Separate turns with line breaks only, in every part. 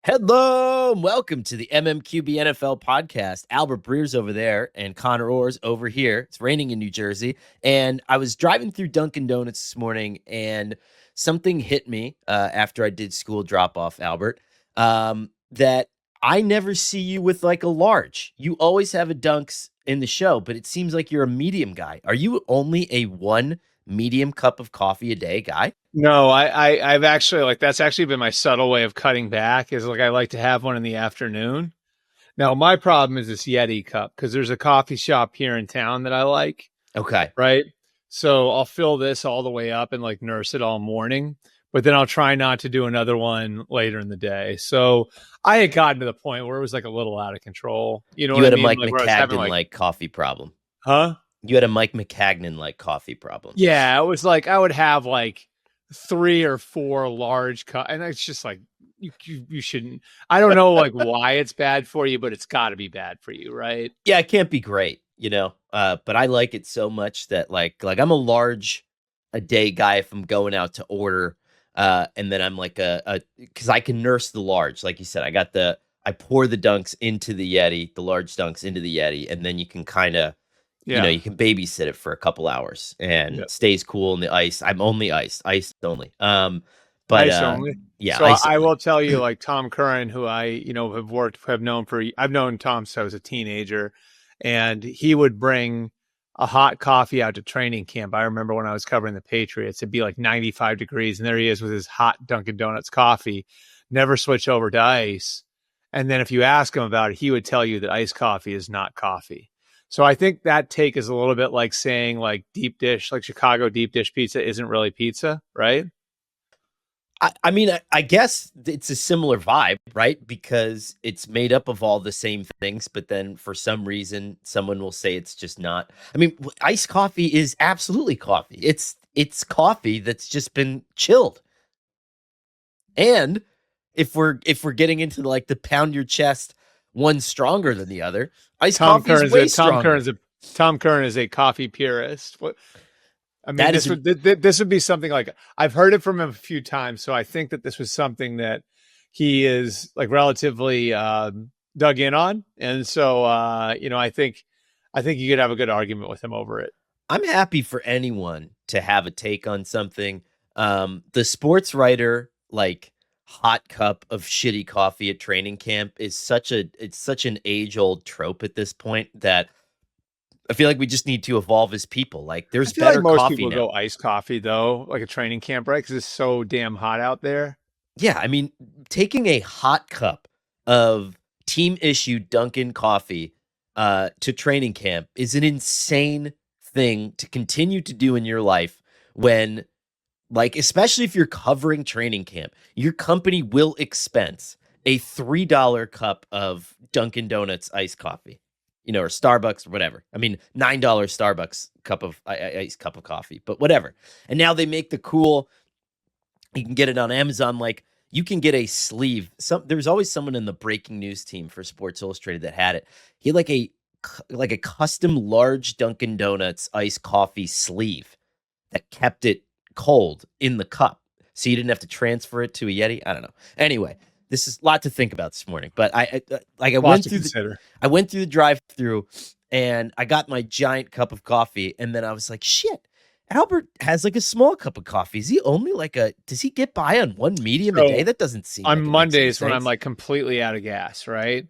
Hello and welcome to the MMQB NFL podcast. Albert Breer's over there and Conor Orr's over here. It's raining in New Jersey. And I was driving through Dunkin' Donuts this morning and something hit me after I did school drop off, Albert, that I never see you with like a large. You always have a Dunks in the show, but it seems like you're a medium guy. Are you only a one medium cup of coffee a day guy?
No, I've actually that's actually been my subtle way of cutting back is I like to have one in the afternoon. Now, my problem is this Yeti cup because there's a coffee shop here in town that I like.
Okay.
Right. So I'll fill this all the way up and nurse it all morning, but then I'll try not to do another one later in the day. So I had gotten to the point where it was a little out of control. You know
You
what
had
I
a
mean?
Mike McCagnon coffee problem.
Huh?
You had a Mike McCagnon coffee problem.
Yeah, it was I would have 3 or 4 large cups, and it's just you shouldn't. I don't know why it's bad for you, but it's got to be bad for you, right?
Yeah, it can't be great, but I like it so much that I'm a large a day guy if I'm going out to order, and then I'm because I can nurse the large, like you said. I pour the dunks into the Yeti, the large dunks into the Yeti, and then you can kind of.
Yeah.
You can babysit it for a couple hours and it stays cool in the ice. I'm only iced only.
But ice only.
Yeah.
So
ice
I
only.
will tell you, Tom Curran, who I have known Tom since I was a teenager, and he would bring a hot coffee out to training camp. I remember when I was covering the Patriots, it'd be 95 degrees, and there he is with his hot Dunkin' Donuts coffee. Never switch over to ice. And then if you ask him about it, he would tell you that iced coffee is not coffee. So I think that take is a little bit like saying deep dish, Chicago deep dish pizza isn't really pizza, right?
I mean, I guess it's a similar vibe, right? Because it's made up of all the same things, but then for some reason, someone will say it's just not. I mean, iced coffee is absolutely coffee. It's coffee that's just been chilled. And if we're getting into the pound your chest, one stronger than the other. Tom
Curran is a coffee purist. This would be something I've heard it from him a few times, so I think that this was something that he is relatively dug in on, and so I think you could have a good argument with him over it.
I'm happy for anyone to have a take on something. The sports writer hot cup of shitty coffee at training camp is such an age-old trope at this point that I feel like we just need to evolve as people. There's better
most
coffee
people
now.
Go iced coffee though, a training camp, right? Because it's so damn hot out there.
Yeah, I mean, taking a hot cup of team-issued Dunkin' coffee to training camp is an insane thing to continue to do in your life when especially if you're covering training camp, your company will expense a $3 cup of Dunkin' Donuts iced coffee, or Starbucks or whatever. I mean, $9 Starbucks cup of iced cup of coffee, but whatever. And now they make the cool, you can get it on Amazon. You can get a sleeve. There's always someone in the breaking news team for Sports Illustrated that had it. He had a custom large Dunkin' Donuts iced coffee sleeve that kept it cold in the cup, so you didn't have to transfer it to a Yeti. I don't know. Anyway, this is a lot to think about this morning. But I went through the drive-through and I got my giant cup of coffee, and then I was like, shit, Albert has a small cup of coffee. Is he only does he get by on one medium a day? That doesn't seem
on Mondays when I'm completely out of gas, right?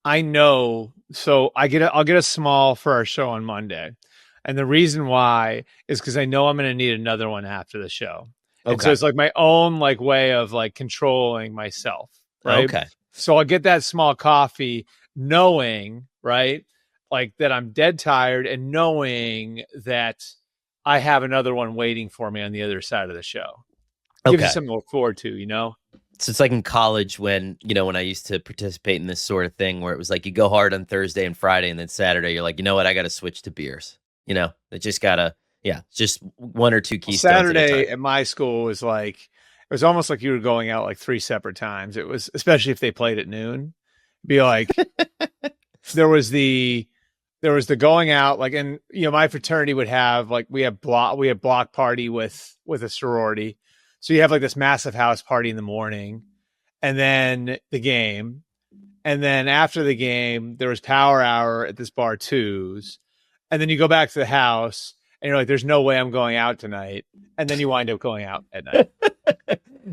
I know. So I'll get a small for our show on Monday. And the reason why is because I know I'm going to need another one after the show. Okay. And so it's my own way of controlling myself, right?
Okay.
So I'll get that small coffee knowing, right, that I'm dead tired and knowing that I have another one waiting for me on the other side of the show. It gives you something to look forward to,
So it's in college when I used to participate in this sort of thing where it was you go hard on Thursday and Friday, and then Saturday you're you know what, I got to switch to beers. They just gotta, just one or two Keystones.
Saturday at my school was it was almost like you were going out 3 separate times. It was, especially if they played at noon, be there was the going out, and my fraternity would have we had block party with a sorority. So you have this massive house party in the morning. and then the game. And then after the game, there was power hour at this bar Twos. And then you go back to the house and you're like, there's no way I'm going out tonight. And then you wind up going out at night.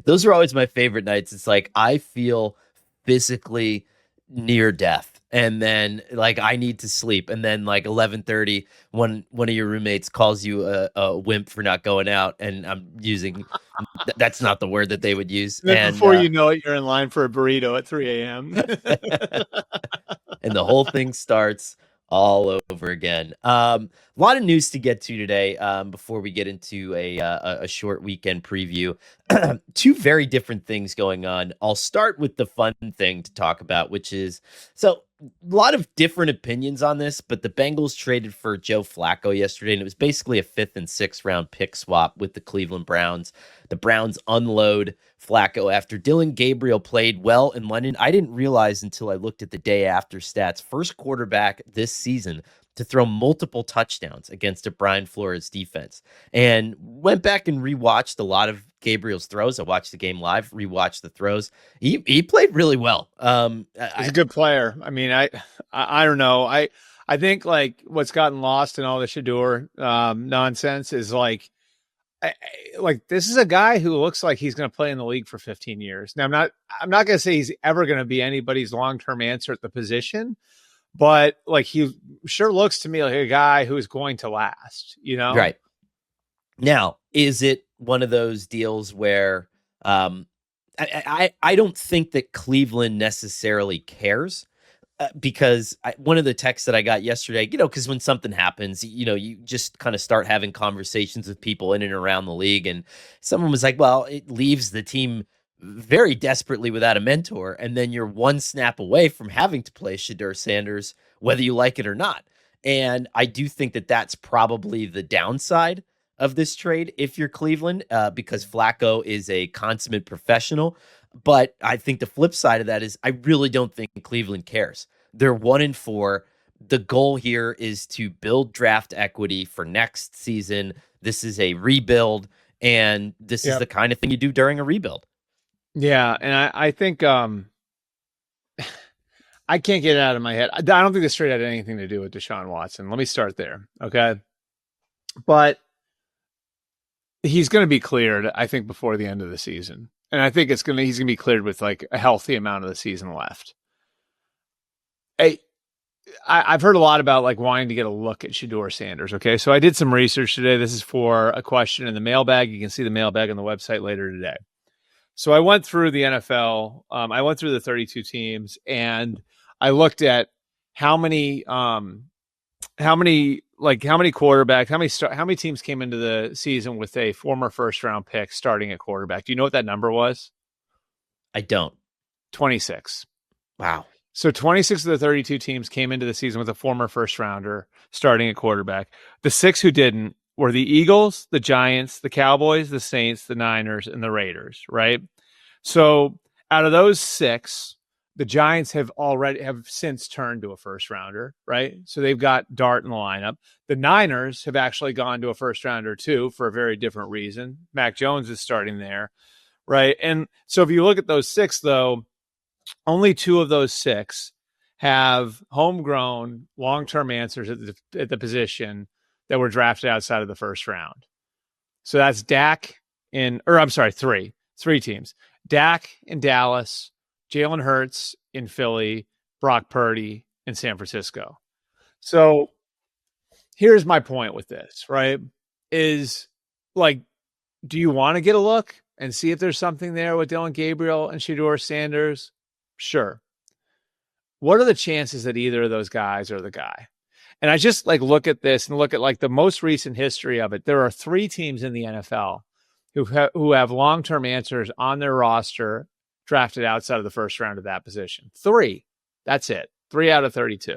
Those are always my favorite nights. It's like I feel physically near death. And then like I need to sleep. And then like 11:30, when one of your roommates calls you a wimp for not going out, and I'm using that's not the word that they would use.
And before you know it, you're in line for a burrito at 3 a.m.
And the whole thing starts all over again. A lot of news to get to today before we get into a short weekend preview. Two very different things going on. I'll start with the fun thing to talk about, which is a lot of different opinions on this, but the Bengals traded for Joe Flacco yesterday, and it was basically a 5th and 6th round pick swap with the Cleveland Browns. The Browns unload Flacco after Dylan Gabriel played well in London. I didn't realize until I looked at the day after stats, first quarterback this season to throw multiple touchdowns against a Brian Flores defense, and went back and rewatched a lot of Gabriel's throws. I watched the game live, rewatched the throws. He played really well.
He's a good player. I mean, I don't know. I think like what's gotten lost in all the Shador nonsense is like this is a guy who looks like he's going to play in the league for 15 years. Now, I'm not going to say he's ever going to be anybody's long-term answer at the position, but like he sure looks to me like a guy who is going to last, you know?
Right. Now, is it one of those deals where I don't think that Cleveland necessarily cares, because one of the texts that I got yesterday, because when something happens, you just kind of start having conversations with people in and around the league. And someone was like, well, it leaves the team very desperately without a mentor. And then you're one snap away from having to play Shedeur Sanders, whether you like it or not. And I do think that that's probably the downside of this trade if you're Cleveland, because Flacco is a consummate professional. But I think the flip side of that is I really don't think Cleveland cares. They're 1-4. The goal here is to build draft equity for next season. This is a rebuild, and this is the kind of thing you do during a rebuild.
Yeah, and I think I can't get it out of my head. I don't think this trade had anything to do with Deshaun Watson. Let me start there, okay? But he's going to be cleared, I think, before the end of the season. And I think he's going to be cleared with like a healthy amount of the season left. I've heard a lot about like wanting to get a look at Shedeur Sanders. Okay, so I did some research today. This is for a question in the mailbag. You can see the mailbag on the website later today. So I went through the NFL. I went through the 32 teams, and I looked at how many quarterbacks, how many teams came into the season with a former first round pick starting at quarterback. Do you know what that number was?
I don't.
26.
Wow.
So 26 of the 32 teams came into the season with a former first rounder starting at quarterback. The 6 who didn't were the Eagles, the Giants, the Cowboys, the Saints, the Niners, and the Raiders, right? So out of those 6, the Giants have since turned to a first rounder, right? So they've got Dart in the lineup. The Niners have actually gone to a first rounder too, for a very different reason. Mac Jones is starting there, right? And so if you look at those 6, though, only 2 of those 6 have homegrown long-term answers at the position that were drafted outside of the first round. So that's 3 teams. Dak in Dallas, Jalen Hurts in Philly, Brock Purdy in San Francisco. So here's my point with this, right? Is like, do you want to get a look and see if there's something there with Dylan Gabriel and Shedeur Sanders? Sure. What are the chances that either of those guys are the guy? And I just like look at this and look at like the most recent history of it. There are 3 teams in the NFL who have long-term answers on their roster drafted outside of the first round of that position. 3. That's it. 3 out of 32.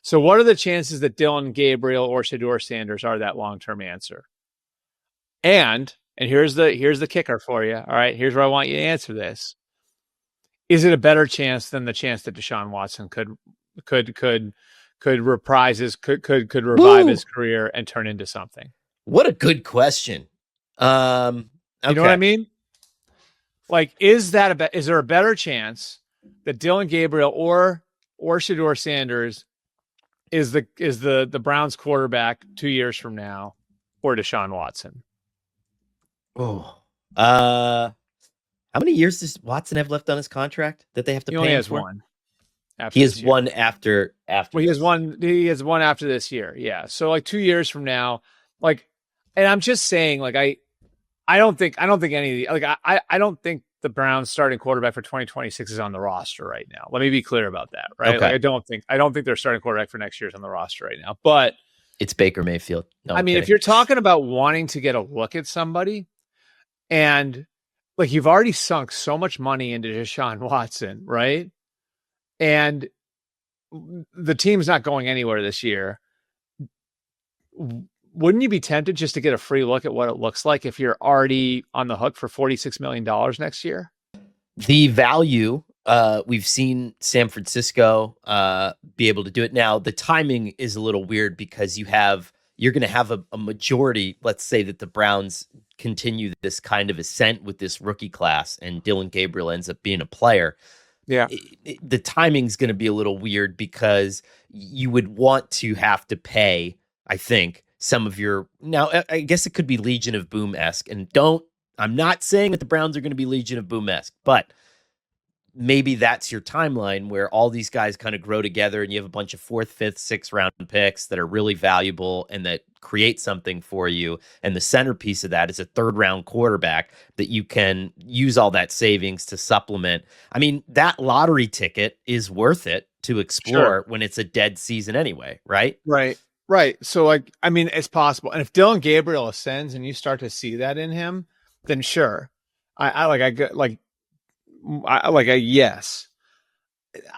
So what are the chances that Dylan Gabriel or Shedeur Sanders are that long-term answer? And here's the kicker for you. All right, here's where I want you to answer this. Is it a better chance than the chance that Deshaun Watson could reprise could revive his career and turn into something?
What a good question. Okay.
You know what I mean? Like, is there a better chance that Dylan Gabriel or Shedeur Sanders is the Browns quarterback 2 years from now, or Deshaun Watson?
Oh, how many years does Watson have left on his contract that they have to
He
pay
only
him
has
for?
one after
He has
this year.
one after
Well, he has
this.
one. He has one after this year. Yeah. So like 2 years from now, like, and I'm just saying, like, I don't think any of the, like, I don't think the Browns starting quarterback for 2026 is on the roster right now. Let me be clear about that, right? Like,
Okay.
I don't think their starting quarterback for next year is on the roster right now. But
It's Baker Mayfield. No,
I
I'm
mean, if
kidding.
you're talking about wanting to get a look at somebody, and like, you've already sunk so much money into Deshaun Watson, right? And the team's not going anywhere this year. Wouldn't you be tempted just to get a free look at what it looks like if you're already on the hook for $46 million next year?
The value, we've seen San Francisco be able to do it. Now, the timing is a little weird because you're going to have a majority. Let's say that the Browns continue this kind of ascent with this rookie class and Dylan Gabriel ends up being a player.
Yeah.
The timing's going to be a little weird because you would want to have to pay, I think, some of your, now I guess it could be Legion of Boom-esque, and I'm not saying that the Browns are going to be Legion of Boom-esque, but maybe that's your timeline where all these guys kind of grow together and you have a bunch of 4th, 5th, 6th round picks that are really valuable and that create something for you. And the centerpiece of that is a 3rd round quarterback that you can use all that savings to supplement. I mean, that lottery ticket is worth it to explore when it's a dead season anyway, right?
Right. So, like, I mean, it's possible. And if Dylan Gabriel ascends and you start to see that in him, then sure. Yes.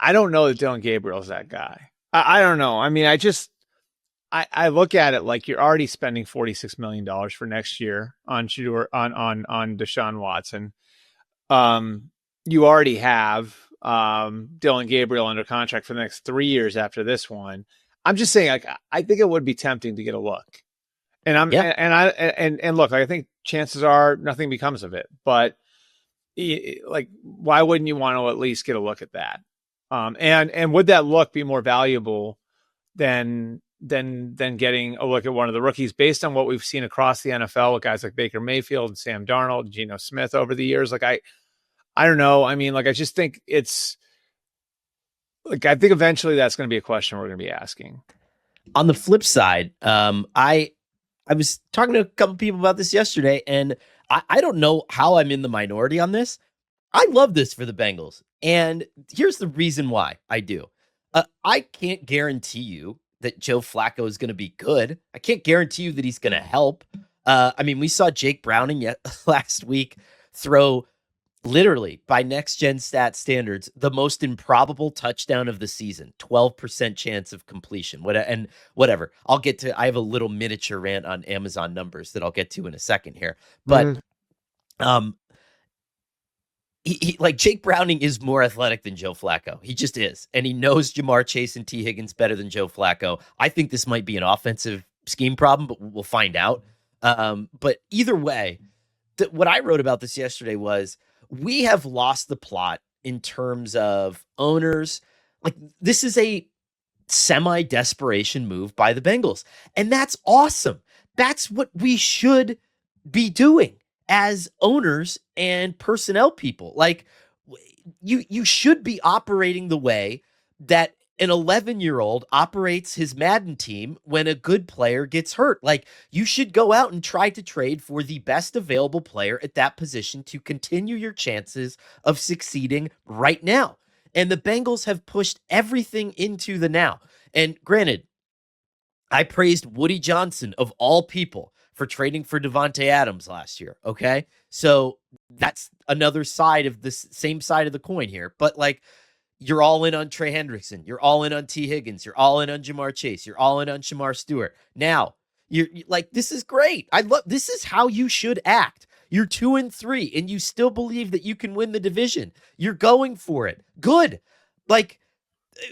I don't know that Dylan Gabriel's that guy. I don't know. I mean, I look at it like you're already spending $46 million for next year on Deshaun Watson. You already have Dylan Gabriel under contract for the next 3 years after this one. I'm just saying, like, I think it would be tempting to get a look. And look, I think chances are nothing becomes of it, but like, why wouldn't you want to at least get a look at that? And would that look be more valuable than getting a look at one of the rookies based on what we've seen across the NFL with guys like Baker Mayfield and Sam Darnold, Geno Smith over the years? Like, I don't know. I mean, like, I just think it's like, I think eventually that's going to be a question we're going to be asking.
On the flip side, I was talking to a couple people about this yesterday, and I don't know how I'm in the minority on this. I love this for the Bengals. And here's the reason why I do. I can't guarantee you that Joe Flacco is going to be good. I can't guarantee you that he's going to help. I mean, we saw Jake Browning last week throw, literally, by next gen stat standards, the most improbable touchdown of the season, 12% chance of completion. Whatever. I have a little miniature rant on Amazon numbers that I'll get to in a second here. But he like, Jake Browning is more athletic than Joe Flacco. He just is. And he knows Jamar Chase and T. Higgins better than Joe Flacco. I think this might be an offensive scheme problem, but we'll find out. But either way, what I wrote about this yesterday was, we have lost the plot in terms of owners. Like, this is a semi-desperation move by the Bengals. And that's awesome. That's what we should be doing as owners and personnel people. Like, you should be operating the way that an 11-year-old operates his Madden team when a good player gets hurt. Like, you should go out and try to trade for the best available player at that position to continue your chances of succeeding right now. And the Bengals have pushed everything into the now. And granted, I praised Woody Johnson, of all people, for trading for Devontae Adams last year. Okay. So that's another side of this same side of the coin here. But, like, you're all in on Trey Hendrickson. You're all in on T. Higgins. You're all in on Jamar Chase. You're all in on Shamar Stewart. Now, you're like, this is great. This is how you should act. You're 2-3, and you still believe that you can win the division. You're going for it. Good. Like,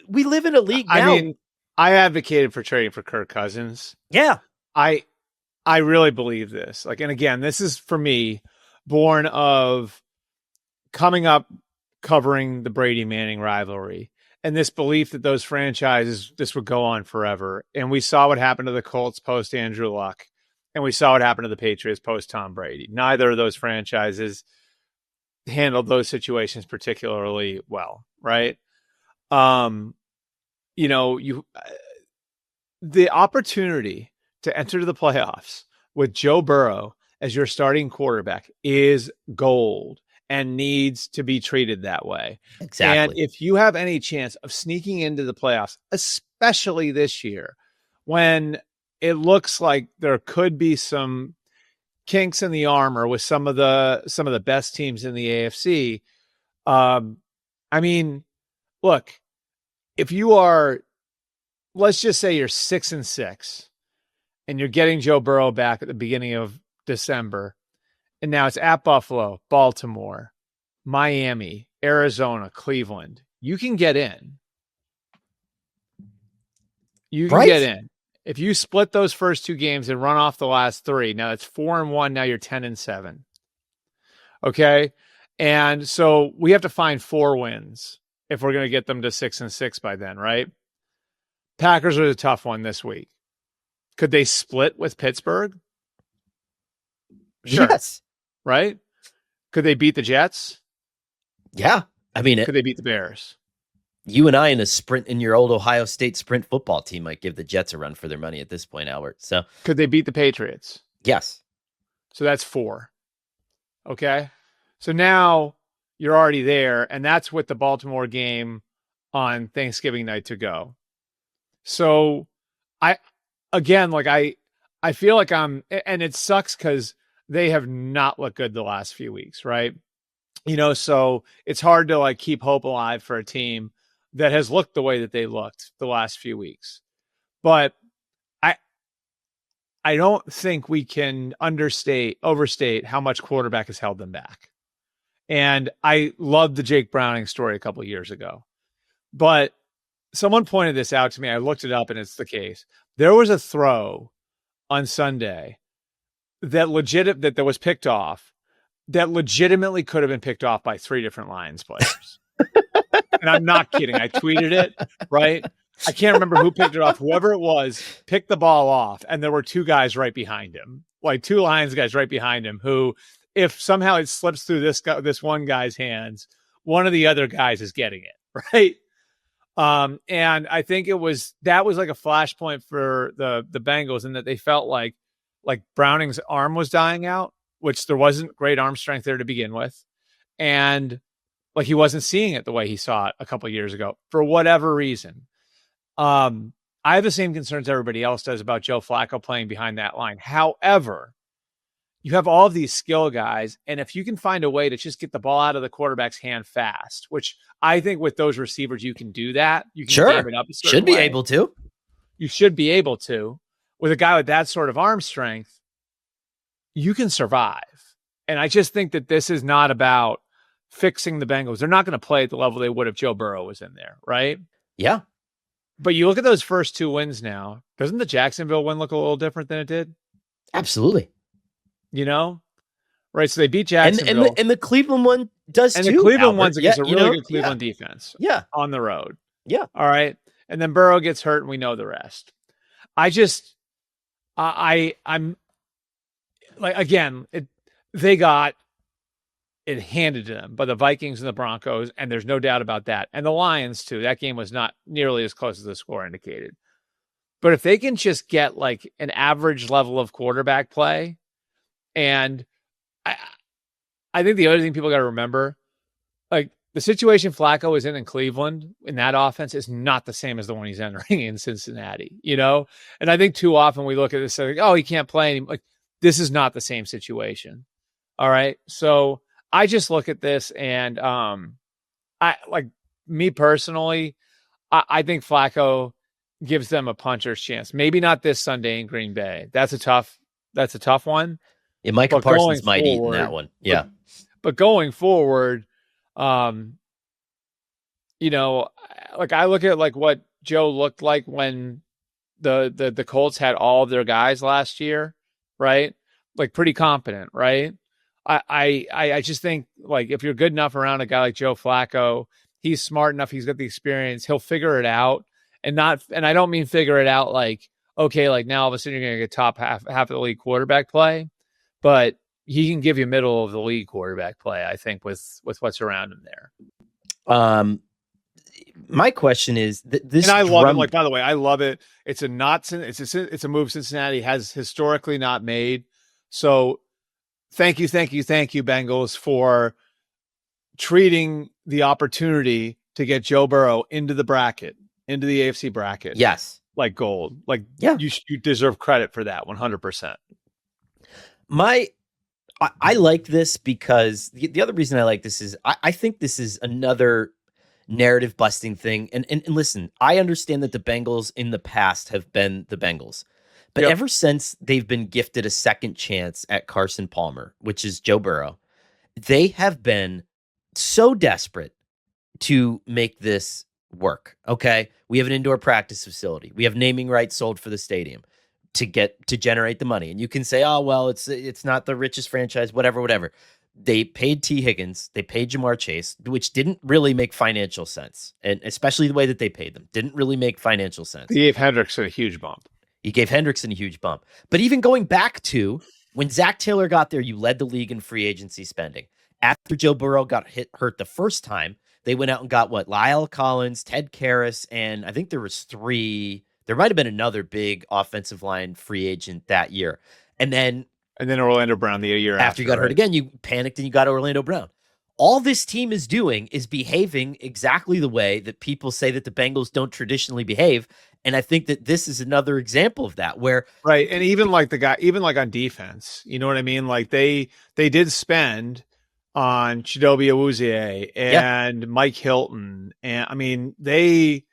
we live in a league now.
I mean, I advocated for trading for Kirk Cousins.
Yeah.
I really believe this. Like, and again, this is, for me, born of coming up covering the Brady Manning rivalry and this belief that those franchises, this would go on forever. And we saw what happened to the Colts post Andrew Luck, and we saw what happened to the Patriots post Tom Brady. Neither of those franchises handled those situations particularly well, right? The opportunity to enter the playoffs with Joe Burrow as your starting quarterback is gold and needs to be treated that way.
Exactly.
And if you have any chance of sneaking into the playoffs, especially this year, when it looks like there could be some kinks in the armor with some of the best teams in the AFC. Look, if you are, let's just say you're 6-6 and you're getting Joe Burrow back at the beginning of December, and now it's at Buffalo, Baltimore, Miami, Arizona, Cleveland. You can get in. You can get in. If you split those first two games and run off the last three, now it's 4-1. Now you're 10-7. Okay. And so we have to find 4 wins if we're going to get them to 6-6 by then, right? Packers are a tough one this week. Could they split with Pittsburgh? Sure.
Yes.
Right? Could they beat the Jets?
Yeah. I mean,
could they beat the Bears?
You and I in a sprint in your old Ohio State sprint football team might give the Jets a run for their money at this point, Albert. So
could they beat the Patriots?
Yes.
So that's 4. Okay. So now you're already there, and that's with the Baltimore game on Thanksgiving night to go. So I feel like and it sucks because they have not looked good the last few weeks, right? So it's hard to keep hope alive for a team that has looked the way that they looked the last few weeks. But I don't think we can overstate how much quarterback has held them back. And I loved the Jake Browning story a couple of years ago. But someone pointed this out to me. I looked it up, and it's the case. There was a throw on Sunday that was picked off that legitimately could have been picked off by 3 different Lions players. And I'm not kidding. I tweeted it, right? I can't remember who picked it off. Whoever it was picked the ball off, and there were 2 guys right behind him, 2 Lions guys right behind him, who, if somehow it slips through this one guy's hands, one of the other guys is getting it, right? And I think that was like a flashpoint for the Bengals, in that they felt like Browning's arm was dying out, which there wasn't great arm strength there to begin with. And he wasn't seeing it the way he saw it a couple of years ago for whatever reason. I have the same concerns everybody else does about Joe Flacco playing behind that line. However, you have all of these skill guys, and if you can find a way to just get the ball out of the quarterback's hand fast, which I think with those receivers you can do that. You can game it up a certain way.
Able to.
You should be able to. With a guy with that sort of arm strength, you can survive. And I just think that this is not about fixing the Bengals. They're not going to play at the level they would if Joe Burrow was in there, right?
Yeah.
But you look at those first 2 wins now. Doesn't the Jacksonville win look a little different than it did?
Absolutely.
Right? So they beat Jacksonville.
And the Cleveland one does too.
And the Cleveland
Albert.
one's against a really good Cleveland defense.
Yeah.
On the road.
Yeah.
All right. And then Burrow gets hurt, and we know the rest. I'm like, again, they got it handed to them by the Vikings and the Broncos, and there's no doubt about that. And the Lions too. That game was not nearly as close as the score indicated. But if they can just get an average level of quarterback play, and I think the other thing people got to remember, the situation Flacco is in Cleveland in that offense is not the same as the one he's entering in Cincinnati, And I think too often we look at this and he can't play anymore. This is not the same situation. All right. So I just look at this, and me personally, I think Flacco gives them a puncher's chance. Maybe not this Sunday in Green Bay. That's a tough one.
Yeah, Micah Parsons might eat in that one. Yeah.
But going forward, I look at what Joe looked like when the Colts had all of their guys last year, right? Pretty competent, right? I just think, like, if you're good enough around a guy like Joe Flacco, he's smart enough, he's got the experience, he'll figure it out. And I don't mean figure it out like, okay, like now all of a sudden you're going to get top half of the league quarterback play, but he can give you middle of the league quarterback play, I think, with what's around him there.
My question is this,
and I love it. Like, by the way, I love it. It's a move Cincinnati has historically not made. So thank you, Bengals, for treating the opportunity to get Joe Burrow into the AFC bracket.
Yes,
like gold. Like,
yeah,
you deserve credit for that 100%.
I like this because the other reason I like this is I think this is another narrative busting thing. And listen, I understand that the Bengals in the past have been the Bengals, but ever since they've been gifted a second chance at Carson Palmer, which is Joe Burrow, they have been so desperate to make this work. Okay. We have an indoor practice facility. We have naming rights sold for the stadium to generate the money. And you can say, oh, well, it's not the richest franchise, whatever. They paid T. Higgins, they paid Jamar Chase, which didn't really make financial sense. And especially the way that they paid them didn't really make financial sense.
He gave Hendrickson a huge bump.
But even going back to when Zach Taylor got there, you led the league in free agency spending. After Joe Burrow got hurt the first time, they went out and got Lyle Collins, Ted Karras, and I think there was 3. There might have been another big offensive line free agent that year. And then
Orlando Brown the year
after you got hurt again, you panicked and you got Orlando Brown. All this team is doing is behaving exactly the way that people say that the Bengals don't traditionally behave. And I think that this is another example of that, where
right. And even like on defense, you know what I mean? Like they did spend on Chidobe Awuzie and Mike Hilton. And I mean, they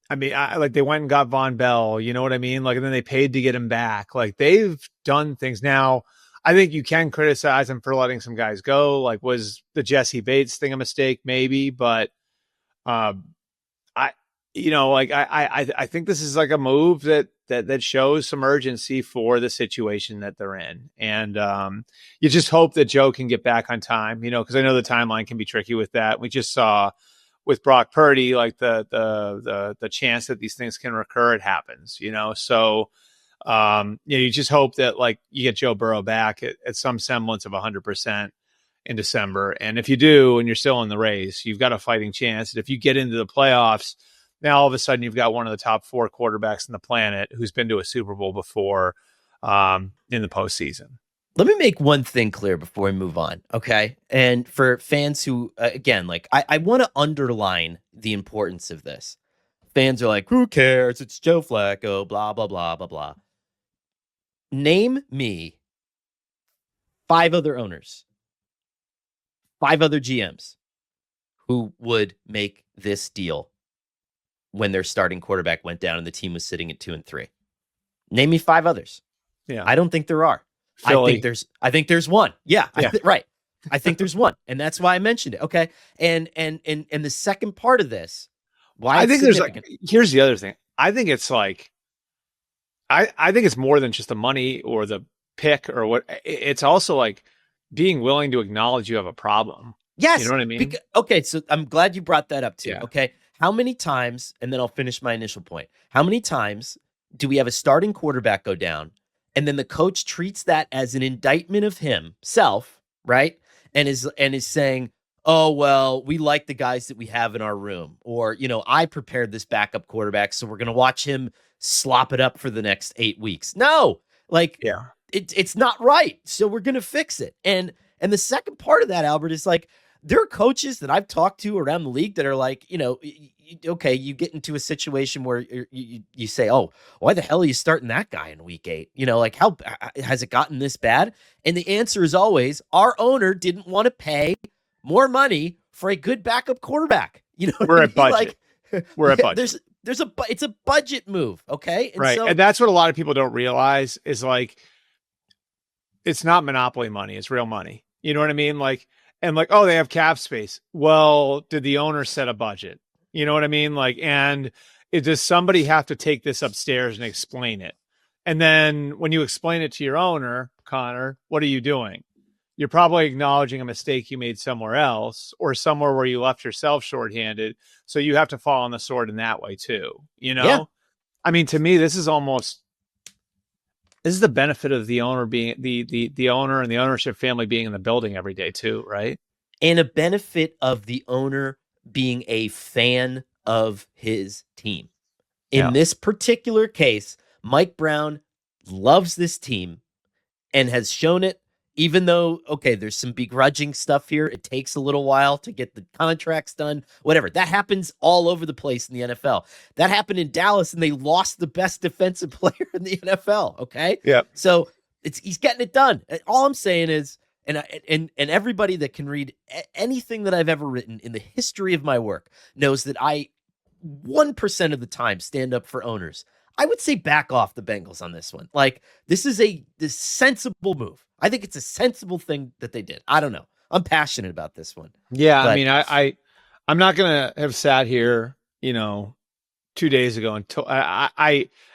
went and got Von Bell, you know what I mean? Like, and then they paid to get him back. Like, they've done things. Now, I think you can criticize him for letting some guys go. Like, was the Jesse Bates thing a mistake? Maybe, but I think this is like a move that shows some urgency for the situation that they're in. And you just hope that Joe can get back on time, you know, because I know the timeline can be tricky with that. We just saw with Brock Purdy, like the chance that these things can recur, it happens, you know? So, you just hope that like you get Joe Burrow back at some semblance of 100% in December. And if you do, and you're still in the race, you've got a fighting chance. And if you get into the playoffs, now all of a sudden you've got one of the top 4 quarterbacks on the planet who's been to a Super Bowl before, in the postseason.
Let me make one thing clear before we move on, okay? And for fans who, again, like, I want to underline the importance of this. Fans are like, who cares? It's Joe Flacco, blah, blah, blah, blah, blah. Name me 5 other owners, 5 other GMs who would make this deal when their starting quarterback went down and the team was sitting at 2-3. Name me 5 others.
Yeah.
I don't think there are.
Philly.
I think there's one. Yeah. Right. I think there's one. And that's why I mentioned it. Okay. And the second part of this, why
I think there's like, here's the other thing. I think it's like, I think it's more than just the money or the pick or what. It's also like being willing to acknowledge you have a problem.
Yes.
You know what I mean?
Okay. So I'm glad you brought that up too.
Yeah.
Okay. How many times, and then I'll finish my initial point. How many times do we have a starting quarterback go down and then the coach treats that as an indictment of himself, right? And is saying, oh, well, we like the guys that we have in our room. Or, you know, I prepared this backup quarterback, so we're going to watch him slop it up for the next 8 weeks. No, like, it's not right. So we're going to fix it. And the second part of that, Albert, is like, there are coaches that I've talked to around the league that are like, you know, okay, you get into a situation where you say, oh, why the hell are you starting that guy in week 8? You know, like, how has it gotten this bad? And the answer is always, our owner didn't want to pay more money for a good backup quarterback. You know,
we're at budget. Like, we're at budget.
It's a budget move. Okay. And
right. And that's what a lot of people don't realize is like, it's not monopoly money. It's real money. You know what I mean? Like, and like, oh, they have cap space. Well, did the owner set a budget? You know what I mean? Like, and does somebody have to take this upstairs and explain it? And then when you explain it to your owner, Conor, what are you doing? you're probably acknowledging a mistake you made somewhere else or somewhere where you left yourself shorthanded. So you have to fall on the sword in that way too. You know,
Yeah.
I mean, to me, this is the benefit of the owner being the owner and the ownership family being in the building every day too, right?
And a benefit of the owner being a fan of his team. In
Yeah.
this particular case, Mike Brown loves this team and has shown it, even though, okay, there's some begrudging stuff here. It takes a little while to get the contracts done, whatever. That happens all over the place in the NFL. That happened in Dallas, and they lost the best defensive player in the NFL, okay?
Yeah.
So he's getting it done. All I'm saying is, and everybody that can read anything that I've ever written in the history of my work knows that I 1% of the time stand up for owners. I would say back off the Bengals on this one. Like, this is this sensible move. I think it's a sensible thing that they did. I don't know. I'm passionate about this one.
Yeah,
But
I mean, I'm not gonna have sat here, 2 days ago until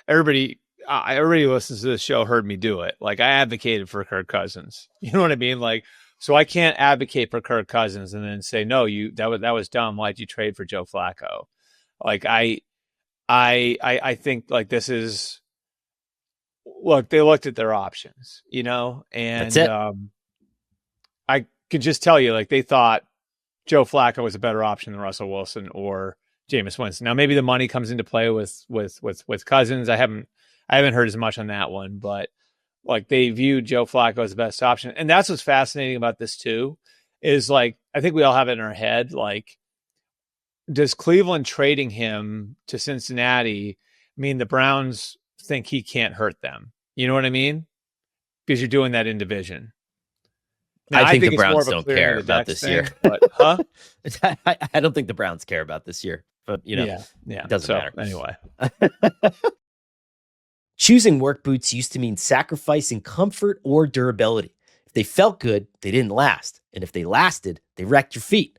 everybody who listens to this show heard me do it. Like, I advocated for Kirk Cousins. You know what I mean? Like, so I can't advocate for Kirk Cousins and then say, no, that was dumb. Why'd you trade for Joe Flacco? Like, I think, like, this is, look, they looked at their options, and
that's it.
I could just tell you, like, they thought Joe Flacco was a better option than Russell Wilson or Jameis Winston. Now, maybe the money comes into play with Cousins. I haven't heard as much on that one, but like, they viewed Joe Flacco as the best option. And that's what's fascinating about this too, is, like, I think we all have it in our head. Like, does Cleveland trading him to Cincinnati mean the Browns think he can't hurt them? You know what I mean? Because you're doing that in division. Now,
I think the Browns don't care about this year.
But, huh?
I don't think the Browns care about this year. But,
yeah,
it doesn't matter.
Anyway.
Choosing work boots used to mean sacrificing comfort or durability. If they felt good, they didn't last. And if they lasted, they wrecked your feet.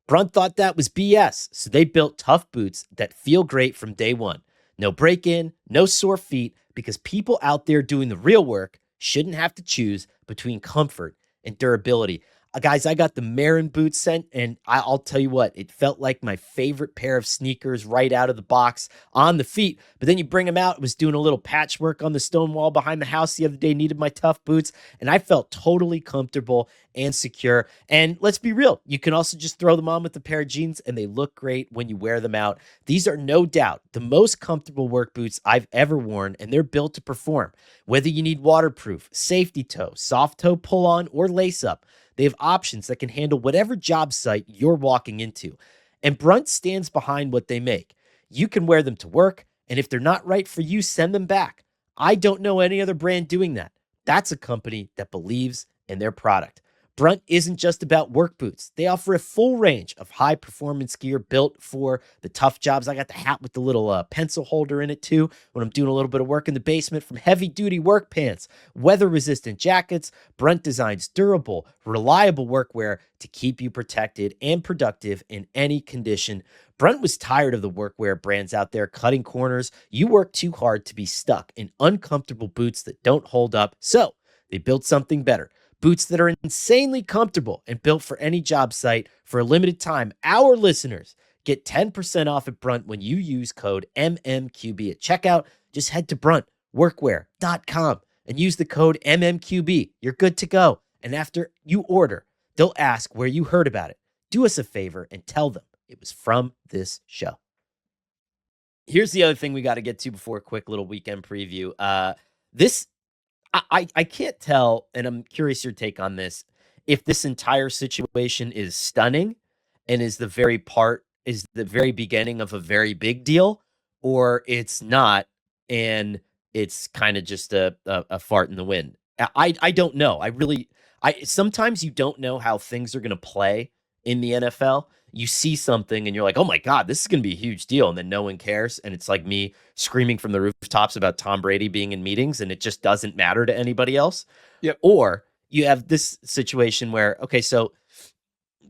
Brunt thought that was BS, so they built tough boots that feel great from day one. No break-in, no sore feet, because people out there doing the real work shouldn't have to choose between comfort and durability. Guys, I got the Marin boot sent, and I'll tell you what, it felt like my favorite pair of sneakers right out of the box on the feet. But then you bring them out. I was doing a little patchwork on the stone wall behind the house the other day, needed my tough boots, and I felt totally comfortable and secure. And let's be real, you can also just throw them on with a pair of jeans, and they look great when you wear them out. These are no doubt the most comfortable work boots I've ever worn, and they're built to perform. Whether you need waterproof, safety toe, soft toe pull-on, or lace-up, they have options that can handle whatever job site you're walking into. And Brunt stands behind what they make. You can wear them to work, and if they're not right for you, send them back. I don't know any other brand doing that. That's a company that believes in their product. Brunt isn't just about work boots. They offer a full range of high-performance gear built for the tough jobs. I got the hat with the little pencil holder in it, too, when I'm doing a little bit of work in the basement. From heavy-duty work pants, weather-resistant jackets, Brunt designs durable, reliable workwear to keep you protected and productive in any condition. Brunt was tired of the workwear brands out there cutting corners. You work too hard to be stuck in uncomfortable boots that don't hold up, so they built something better. Boots that are insanely comfortable and built for any job site. For a limited time, our listeners get 10% off at Brunt when you use code MMQB at checkout. Just head to bruntworkwear.com and use the code MMQB. You're good to go. And after you order, they'll ask where you heard about it. Do us a favor and tell them it was from this show. Here's the other thing we got to get to before a quick little weekend preview. I can't tell, and I'm curious your take on this, if this entire situation is stunning and is the very beginning of a very big deal, or it's not, and it's kind of just a fart in the wind. I don't know. Sometimes you don't know how things are going to play in the NFL. You see something and you're like, oh my God, this is going to be a huge deal. And then no one cares. And it's like me screaming from the rooftops about Tom Brady being in meetings and it just doesn't matter to anybody else.
Yep.
Or you have this situation where, okay, so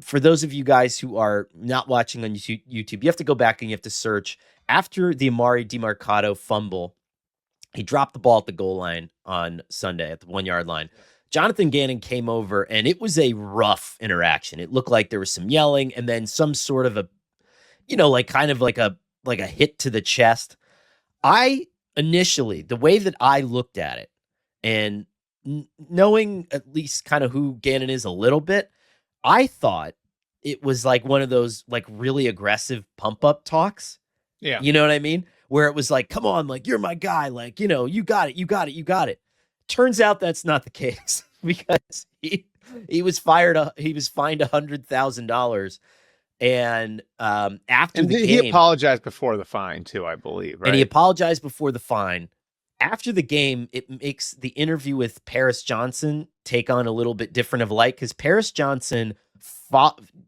for those of you guys who are not watching on YouTube, you have to go back and you have to search after the Emari Demercado fumble. He dropped the ball at the goal line on Sunday at the 1 yard line. Jonathan Gannon came over, and it was a rough interaction. It looked like there was some yelling, and then some sort of a, like kind of like a hit to the chest. I initially, the way that I looked at it, and knowing at least kind of who Gannon is a little bit, I thought it was like one of those like really aggressive pump up talks.
Yeah.
You know what I mean? Where it was like, come on, like, you're my guy. Like, you got it. You got it. You got it. Turns out that's not the case because he was fired. He was fined $100,000. And after the game,
he apologized before the fine too, I believe. Right?
And he apologized before the fine. After the game, it makes the interview with Paris Johnson take on a little bit different of a light because Paris Johnson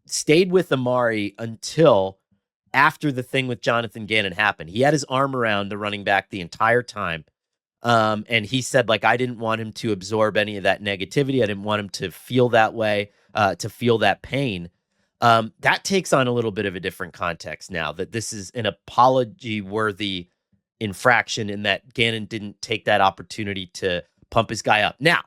stayed with Emari until after the thing with Jonathan Gannon happened. He had his arm around the running back the entire time. And he said, like, I didn't want him to absorb any of that negativity. I didn't want him to feel that way, to feel that pain. That takes on a little bit of a different context now that this is an apology-worthy infraction and that Gannon didn't take that opportunity to pump his guy up. Now,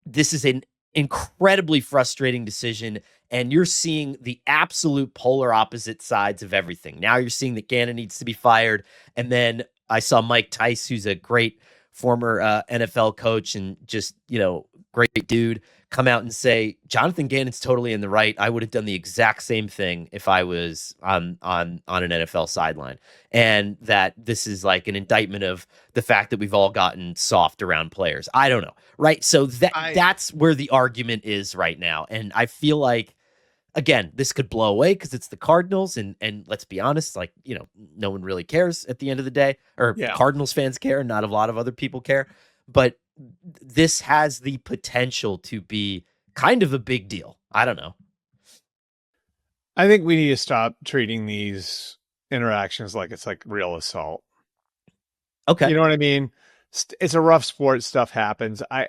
this is an incredibly frustrating decision, and you're seeing the absolute polar opposite sides of everything. Now you're seeing that Gannon needs to be fired, and then I saw Mike Tice, who's a great former NFL coach and just, great dude, come out and say, Jonathan Gannon's totally in the right. I would have done the exact same thing if I was on an NFL sideline. And that this is like an indictment of the fact that we've all gotten soft around players. I don't know. Right. So that's where the argument is right now. And I feel like, again, this could blow away because it's the Cardinals. And let's be honest, like, no one really cares at the end of the day, or Cardinals fans care. Not a lot of other people care. But this has the potential to be kind of a big deal. I don't know.
I think we need to stop treating these interactions like it's like real assault.
Okay.
You know what I mean? It's a rough sport. Stuff happens. I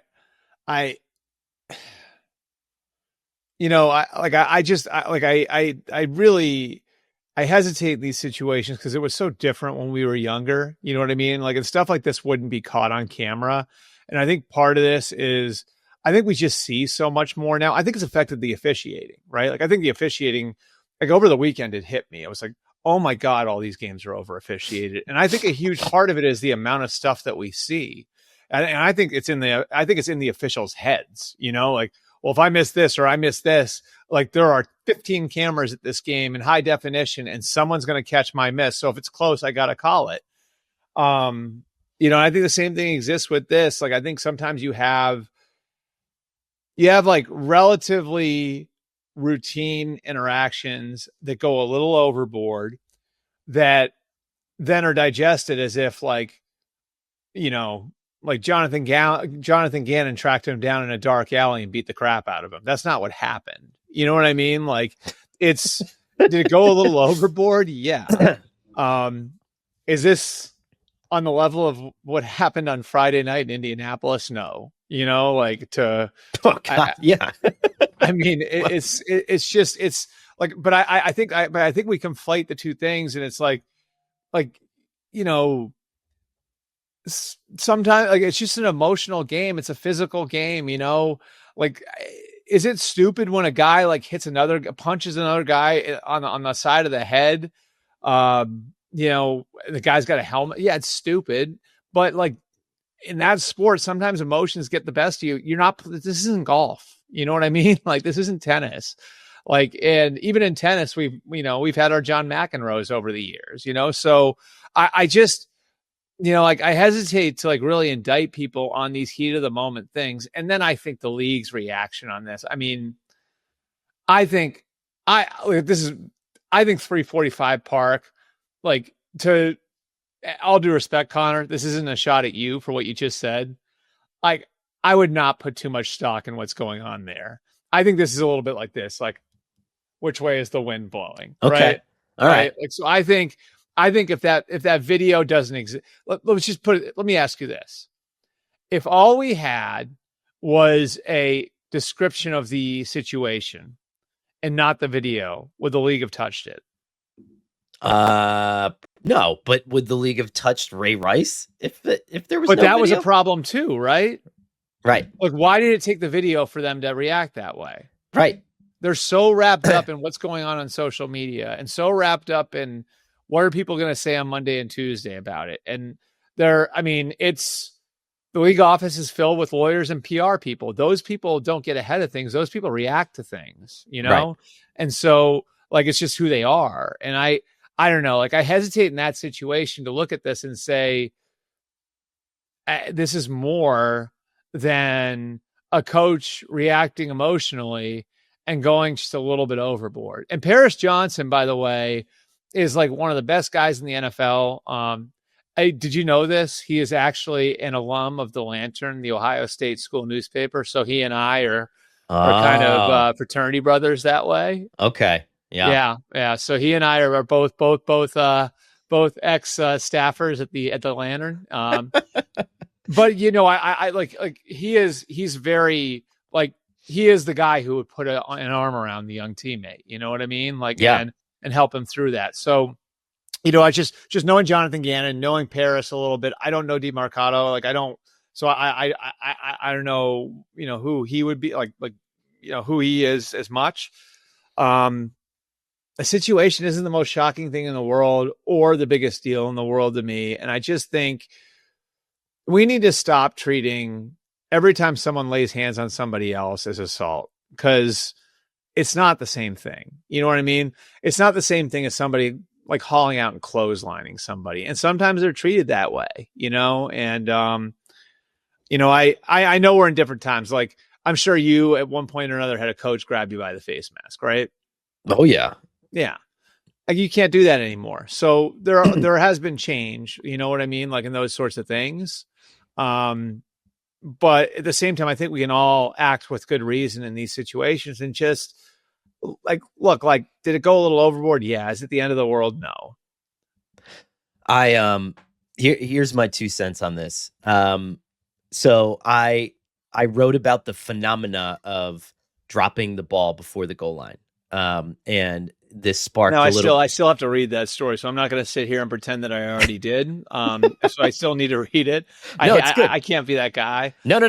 hesitate in these situations because it was so different when we were younger. You know what I mean? Like, and stuff like this wouldn't be caught on camera. And I think part of this is, I think we just see so much more now. I think it's affected the officiating, right? Like, I think the officiating, like over the weekend, it hit me. I was like, oh my God, all these games are over officiated. And I think a huge part of it is the amount of stuff that we see. And I think it's in the officials' heads, like, well, if I miss this or I miss this, like there are 15 cameras at this game in high definition and someone's going to catch my miss. So if it's close, I got to call it. I think the same thing exists with this. Like, I think sometimes you have like relatively routine interactions that go a little overboard that then are digested as if like Jonathan Gannon tracked him down in a dark alley and beat the crap out of him. That's not what happened. You know what I mean? Like, did it go a little overboard? Yeah. Is this on the level of what happened on Friday night in Indianapolis? No. Yeah. I mean, it's like, but I think we conflate the two things, and it's like, sometimes like it's just an emotional game. It's a physical game, like, is it stupid when a guy like punches another guy on the side of the head? The guy's got a helmet. Yeah, it's stupid. But like in that sport, sometimes emotions get the best of you. This isn't golf. You know what I mean? Like, this isn't tennis. Like, and even in tennis, we've had our John McEnroes over the years, so I just, like, I hesitate to like really indict people on these heat of the moment things. And then I think the league's reaction on this, I mean, I think 345 Park, like, to all due respect, Conor, this isn't a shot at you for what you just said. Like, I would not put too much stock in what's going on there. I think this is a little bit like this, like, which way is the wind blowing?
Okay.
Right.
All right.
Like, so I think if that video doesn't exist, let's just put it, let me ask you this. If all we had was a description of the situation and not the video, would the league have touched it?
No, but would the league have touched Ray Rice if there was?
But
no
that
video?
was a problem too, right?
Right.
Like, why did it take the video for them to react that way?
Right.
They're so wrapped up in what's going on social media and so wrapped up in what are people going to say on Monday and Tuesday about it. And it's the league office is filled with lawyers and PR people. Those people don't get ahead of things. Those people react to things,
Right.
And so like, it's just who they are. And I don't know, like I hesitate in that situation to look at this and say, this is more than a coach reacting emotionally and going just a little bit overboard. And Paris Johnson, by the way, is like one of the best guys in the NFL. Did you know this? He is actually an alum of the Lantern, the Ohio State school newspaper. So he and I are kind of fraternity brothers that way.
Okay. Yeah.
Yeah. So he and I are both ex staffers at the Lantern. But I like he's very like he is the guy who would put an arm around the young teammate. You know what I mean? Like,
yeah.
and help him through that. So, I just knowing Jonathan Gannon, knowing Paris a little bit. I don't know Demercado. Like I don't. So I don't know. Who he would be like. Who he is as much. A situation isn't the most shocking thing in the world or the biggest deal in the world to me, and I just think we need to stop treating every time someone lays hands on somebody else as assault, because it's not the same thing. You know what I mean? It's not the same thing as somebody like hauling out and clotheslining somebody. And sometimes they're treated that way, and, I know we're in different times. Like I'm sure you at one point or another had a coach grab you by the face mask, right?
Oh yeah.
Yeah. Like you can't do that anymore. So there has been change, you know what I mean? Like in those sorts of things. But at the same time, I think we can all act with good reason in these situations and just like, look, like, did it go a little overboard? Yeah. Is it the end of the world? No.
Here's my 2 cents on this. So I wrote about the phenomena of dropping the ball before the goal line. And this sparked
I still have to read that story, so I'm not going to sit here and pretend that I already did. So I still need to read it.
No, it's good.
I can't be that guy.
No.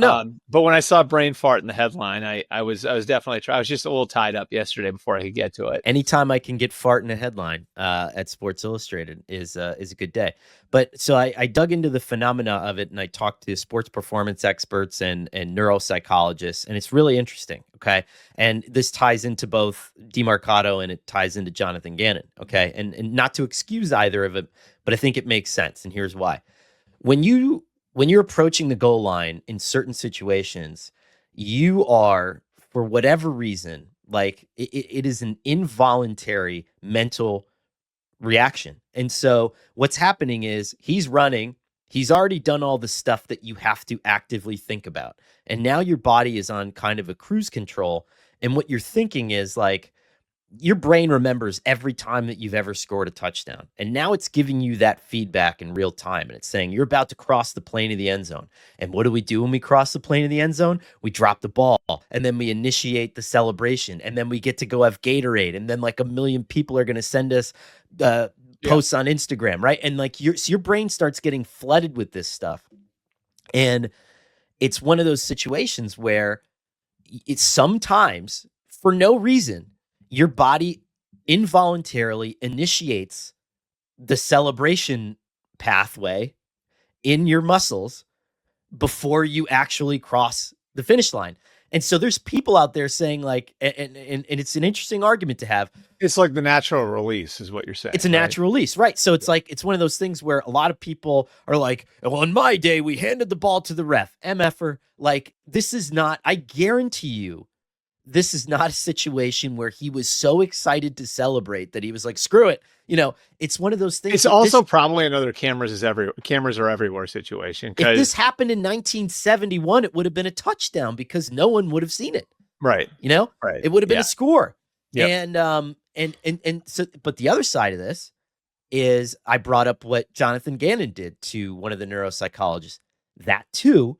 But when I saw brain fart in the headline, I was definitely I was just a little tied up yesterday before I could get to it.
Anytime I can get fart in a headline at Sports Illustrated is a good day. But so I dug into the phenomena of it, and I talked to sports performance experts and neuropsychologists, and it's really interesting. Okay, and this ties into both Demercado and it ties into Jonathan Gannon. Okay, and not to excuse either of it, but I think it makes sense, and here's why. When you're approaching the goal line in certain situations, you are, for whatever reason, like it is an involuntary mental reaction. And so what's happening is he's running, he's already done all the stuff that you have to actively think about. And now your body is on kind of a cruise control. And what you're thinking is like, your brain remembers every time that you've ever scored a touchdown. And now it's giving you that feedback in real time. And it's saying you're about to cross the plane of the end zone. And what do we do when we cross the plane of the end zone? We drop the ball and then we initiate the celebration. And then we get to go have Gatorade. And then like 1 million people are going to send us posts on Instagram, right? And like your brain starts getting flooded with this stuff. And it's one of those situations where it's sometimes for no reason, your body involuntarily initiates the celebration pathway in your muscles before you actually cross the finish line. And so there's people out there saying like, and it's an interesting argument to have.
It's like the natural release is what you're saying.
It's a natural release, right? So it's like, it's one of those things where a lot of people are like, well, in my day, we handed the ball to the ref. MFer, like this is not, I guarantee you, this is not a situation where he was so excited to celebrate that he was like, screw it. You know, it's one of those things.
It's also probably another cameras are everywhere situation.
If this happened in 1971, it would have been a touchdown because no one would have seen it.
Right.
You know,
right.
It would have been a score.
Yep.
And so, but the other side of this is I brought up what Jonathan Gannon did to one of the neuropsychologists. That too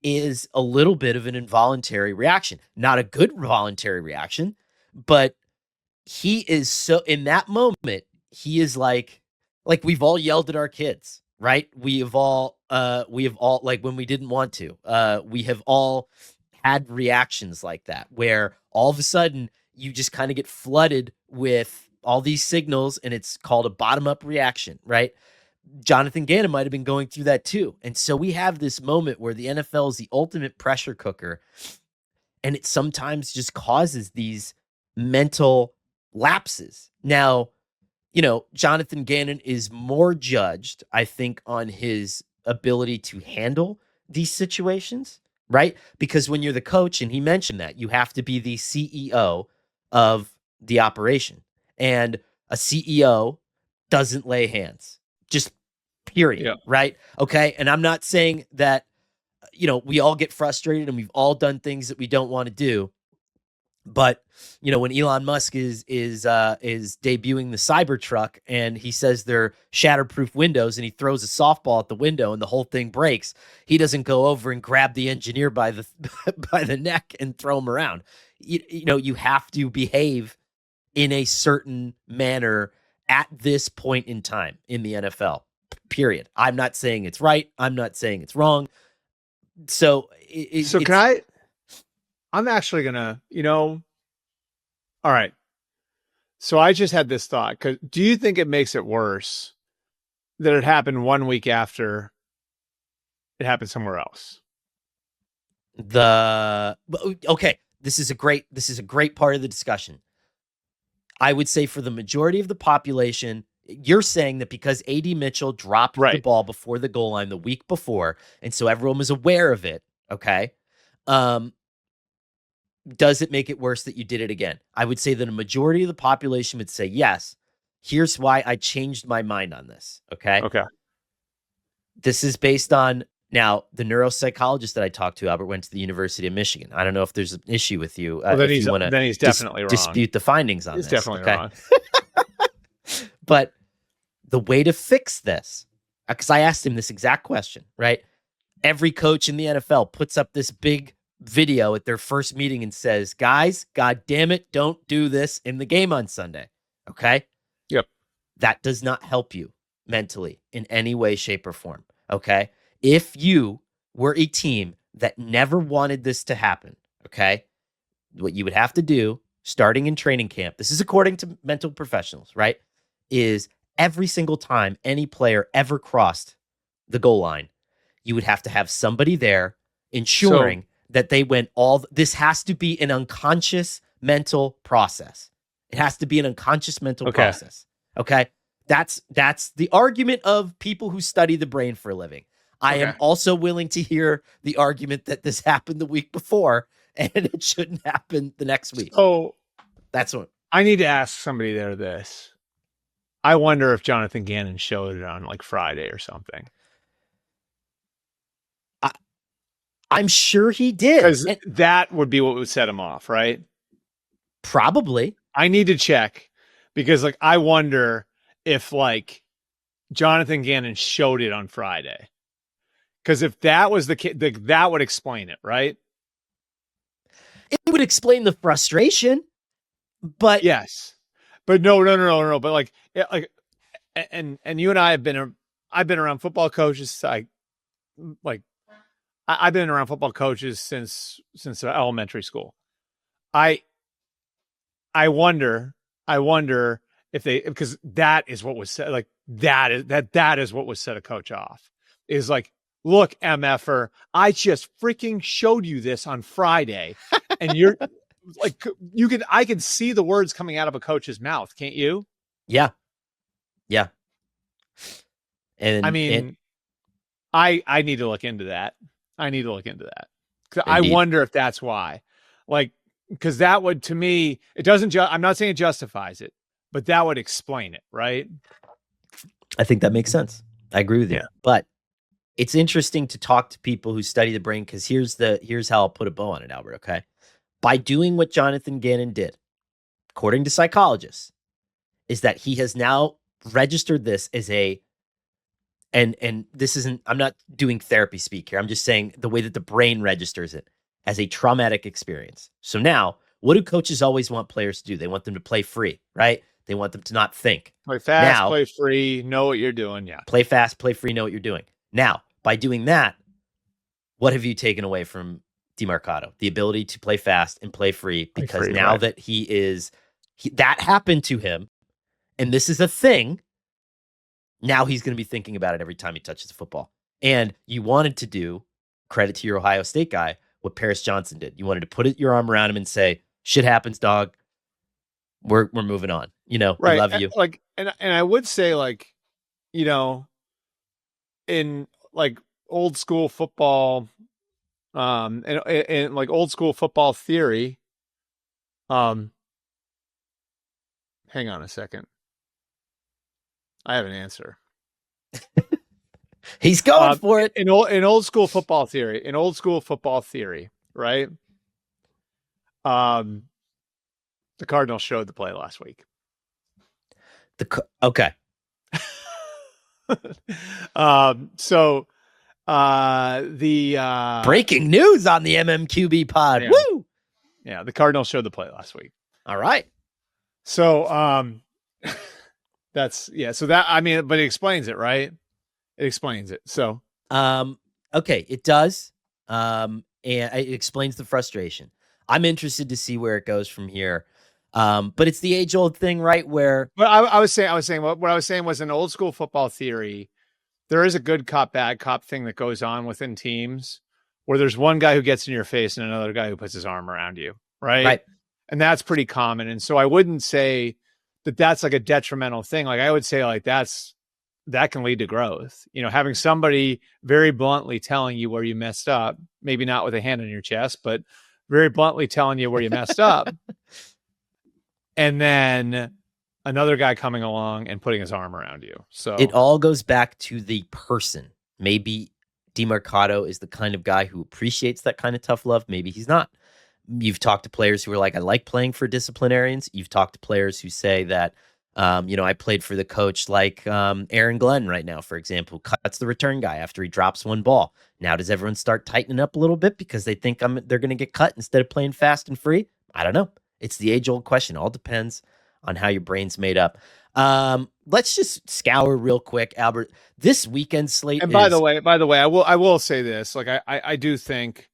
is a little bit of an involuntary reaction, not a good voluntary reaction, but he is so in that moment, he is like we've all yelled at our kids, right? We have all we have all, like, when we didn't want to, we have all had reactions like that, where all of a sudden you just kind of get flooded with all these signals, and it's called a bottom-up reaction, right? Jonathan Gannon might have been going through that too. And so we have this moment where the NFL is the ultimate pressure cooker, and it sometimes just causes these mental lapses. Now, Jonathan Gannon is more judged, I think, on his ability to handle these situations, right? Because when you're the coach, and he mentioned that, you have to be the CEO of the operation. And a CEO doesn't lay hands, just period, right? Okay. And I'm not saying that, we all get frustrated and we've all done things that we don't want to do. But, when Elon Musk is debuting the Cybertruck, and he says they're shatterproof windows, and he throws a softball at the window and the whole thing breaks, he doesn't go over and grab the engineer by the by the neck and throw him around. You have to behave in a certain manner at this point in time in the NFL, period. I'm not saying it's right. I'm not saying it's wrong. So,
I'm actually going to, all right. So I just had this thought. Do you think it makes it worse that it happened 1 week after it happened somewhere else?
Okay. This is a great part of the discussion. I would say for the majority of the population, you're saying that because AD Mitchell dropped the ball before the goal line the week before, and so everyone was aware of it. Okay. Does it make it worse that you did it again? I would say that a majority of the population would say yes. Here's why I changed my mind on this. Okay. This is based on, now, the neuropsychologist that I talked to, Albert, went to the University of Michigan. I don't know if there's an issue with you.
Then he's definitely wrong.
Dispute the findings on this.
He's definitely wrong.
But the way to fix this, because I asked him this exact question, right? Every coach in the NFL puts up this big video at their first meeting and says, guys, God damn it, don't do this in the game on Sunday. Okay?
Yep.
That does not help you mentally in any way, shape, or form. Okay? If you were a team that never wanted this to happen, okay, what you would have to do starting in training camp, this is according to mental professionals, right, is every single time any player ever crossed the goal line, you would have to have somebody there ensuring that they went this has to be an unconscious mental process. It has to be an unconscious mental process. Okay. That's the argument of people who study the brain for a living. I am also willing to hear the argument that this happened the week before and it shouldn't happen the next week.
So
that's what
I need to ask somebody there this. I wonder if Jonathan Gannon showed it on like Friday or something.
I'm sure he did.
Because that would be what would set him off, right?
Probably.
I need to check because like I wonder if like Jonathan Gannon showed it on Friday. Because if that was the case, that would explain it, right?
It would explain the frustration, but
yes, but no. But like, and you and I have been. I've been around football coaches. I've been around football coaches since elementary school. I wonder if because that is what was said. Like that is what was set a coach off. Is like, look, MFer, I just freaking showed you this on Friday, and you're like, I can see the words coming out of a coach's mouth, can't you?
Yeah.
And I mean, I need to look into that. I wonder if that's why, like, because that would, to me, it doesn't. I'm not saying it justifies it, but that would explain it, right?
I think that makes sense. I agree with you, but it's interesting to talk to people who study the brain, because here's how I'll put a bow on it, Albert. Okay, by doing what Jonathan Gannon did, according to psychologists, is that he has now registered this as and this isn't, I'm not doing therapy speak here. I'm just saying the way that the brain registers it as a traumatic experience. So now, what do coaches always want players to do? They want them to play free, right? They want them to not think.
Play fast, play free, know what you're doing. Yeah.
Play fast, play free, know what you're doing. Now, By doing that, what have you taken away from Demercado? The ability to play fast and play free, because now that that happened to him, and this is a thing, now he's going to be thinking about it every time he touches the football. And you wanted to do, credit to your Ohio State guy, what Paris Johnson did. You wanted to put your arm around him and say, shit happens, dog. We're moving on. We love you.
And I would say, in old school football, and old school football theory, hang on a second. I have an answer.
He's going for it.
In old school football theory, right? The Cardinals showed the play last week.
Okay.
So
breaking news on the MMQB pod.
Yeah.
Woo!
Yeah, the Cardinals showed the play last week.
All right.
So but it explains it, right? It explains it. So
okay, it does. And it explains the frustration. I'm interested to see where it goes from here. But it's the age-old thing, right? But
I was saying what I was saying was, in old school football theory, there is a good cop, bad cop thing that goes on within teams where there's one guy who gets in your face and another guy who puts his arm around you, right?
Right.
And that's pretty common. And so I wouldn't say that that's like a detrimental thing. Like, I would say that can lead to growth. Having somebody very bluntly telling you where you messed up, maybe not with a hand on your chest, but very bluntly telling you where you messed up. And then another guy coming along and putting his arm around you. So
it all goes back to the person. Maybe Demercado is the kind of guy who appreciates that kind of tough love. Maybe he's not. You've talked to players who are like, I like playing for disciplinarians. You've talked to players who say that, I played for the coach like Aaron Glenn right now, for example, cuts the return guy after he drops one ball. Now, does everyone start tightening up a little bit because they think they're going to get cut instead of playing fast and free? I don't know. It's the age-old question. All depends on how your brain's made up. Let's just scour real quick, Albert. This weekend slate.
And by the way, I will say this. Like, I do think,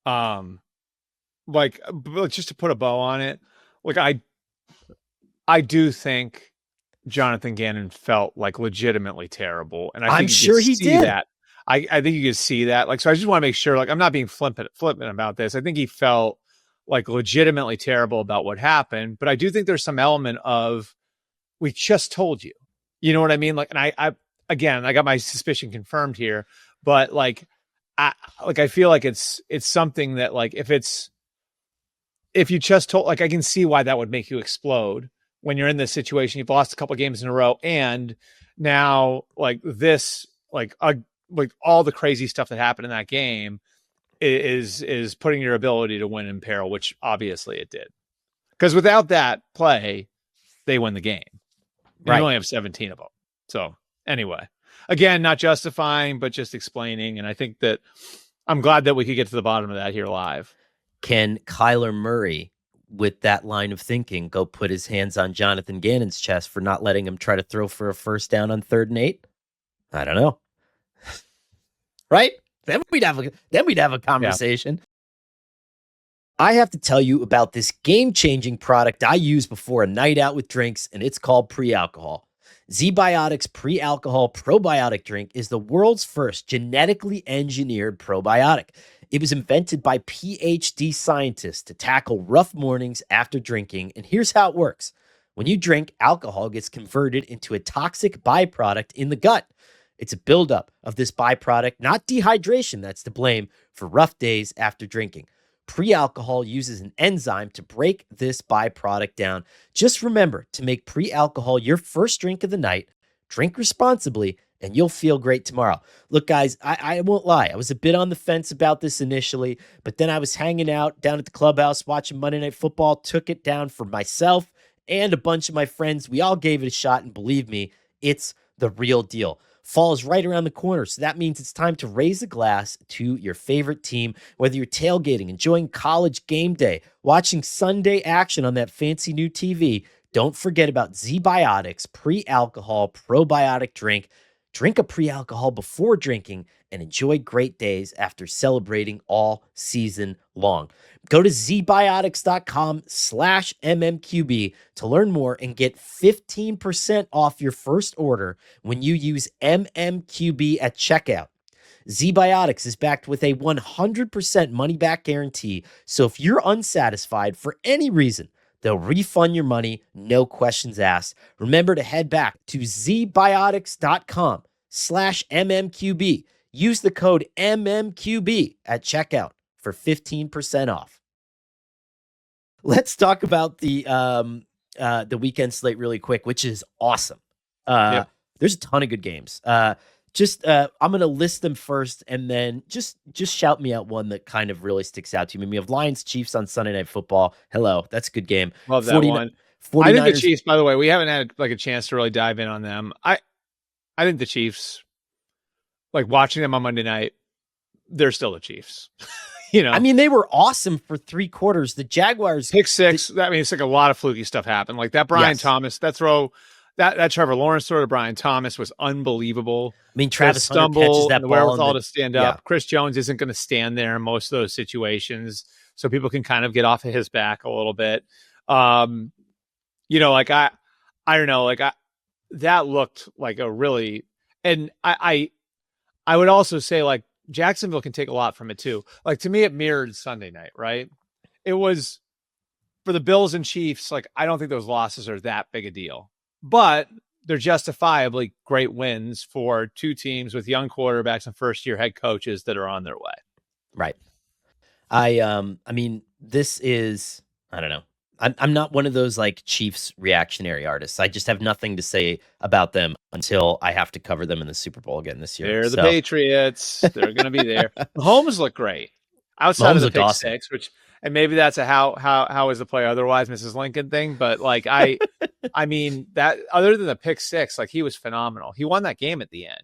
just to put a bow on it, like I do think Jonathan Gannon felt like legitimately terrible, and I'm sure he did. That I think you could see that. Like, so I just want to make sure, like, I'm not being flippant about this. I think he felt like legitimately terrible about what happened, but I do think there's some element of, we just told you, you know what I mean? Like, and I got my suspicion confirmed here, but I feel like it's something that, like, if you just told, like, I can see why that would make you explode when you're in this situation. You've lost a couple of games in a row, and now all the crazy stuff that happened in that game is putting your ability to win in peril, which obviously it did. Because without that play, they win the game. Right. You only have 17 of them. So anyway, again, not justifying, but just explaining. And I think that I'm glad that we could get to the bottom of that here live.
Can Kyler Murray, with that line of thinking, go put his hands on Jonathan Gannon's chest for not letting him try to throw for a first down on 3rd and 8? I don't know. Right? Then we'd have a conversation. Yeah. I have to tell you about this game-changing product I use before a night out with drinks, and it's called Pre-Alcohol. Z-Biotics Pre-Alcohol Probiotic Drink is the world's first genetically engineered probiotic. It was invented by PhD scientists to tackle rough mornings after drinking, and here's how it works. When you drink, alcohol gets converted into a toxic byproduct in the gut. It's a buildup of this byproduct, not dehydration, that's to blame for rough days after drinking. Pre-alcohol uses an enzyme to break this byproduct down. Just remember to make pre-alcohol your first drink of the night, drink responsibly, and you'll feel great tomorrow. Look, guys, I won't lie. I was a bit on the fence about this initially, but then I was hanging out down at the clubhouse watching Monday Night Football, took it down for myself and a bunch of my friends. We all gave it a shot, and believe me, it's the real deal. Fall is right around the corner, so that means it's time to raise a glass to your favorite team. Whether you're tailgating, enjoying college game day, watching Sunday action on that fancy new TV, don't forget about Z-Biotics Pre-Alcohol Probiotic Drink. Drink a pre-alcohol before drinking and enjoy great days after celebrating all season long. Go to zbiotics.com/MMQB to learn more and get 15% off your first order when you use MMQB at checkout. ZBiotics is backed with a 100% money-back guarantee, so if you're unsatisfied for any reason, they'll refund your money, no questions asked. Remember to head back to zbiotics.com/MMQB. Use the code MMQB at checkout for 15% off. Let's talk about the weekend slate really quick, which is awesome. There's a ton of good games. I'm going to list them first, and then just shout me out one that kind of really sticks out to you. I mean, we have Lions Chiefs on Sunday Night Football. Hello, that's a good game.
Love that one. 49ers. I think the Chiefs, by the way, we haven't had like a chance to really dive in on them. I think the Chiefs, like watching them on Monday night, they're still the Chiefs.
I mean, they were awesome for 3 quarters. The Jaguars
pick 6. I mean, it's like a lot of fluky stuff happened. Like that Brian Thomas, that throw. That Trevor Lawrence throw to Brian Thomas was unbelievable.
I mean, Travis Hunter catches that
the
ball.
Wherewithal to stand up. Chris Jones isn't going to stand there in most of those situations, so people can kind of get off of his back a little bit. Like I don't know, like that looked like a really, and I would also say like Jacksonville can take a lot from it too. Like to me, it mirrored Sunday night, right? It was for the Bills and Chiefs. Like I don't think those losses are that big a deal. But they're justifiably great wins for 2 teams with young quarterbacks and first-year head coaches that are on their way.
Right. I mean, this is, I don't know. I'm not one of those like Chiefs reactionary artists. I just have nothing to say about them until I have to cover them in the Super Bowl again this year.
They're the Patriots. They're going to be there. Mahomes look great outside of the pick 6, which. And maybe that's a how is the play otherwise, Mrs. Lincoln thing. But like I mean that other than the pick 6, like he was phenomenal. He won that game at the end,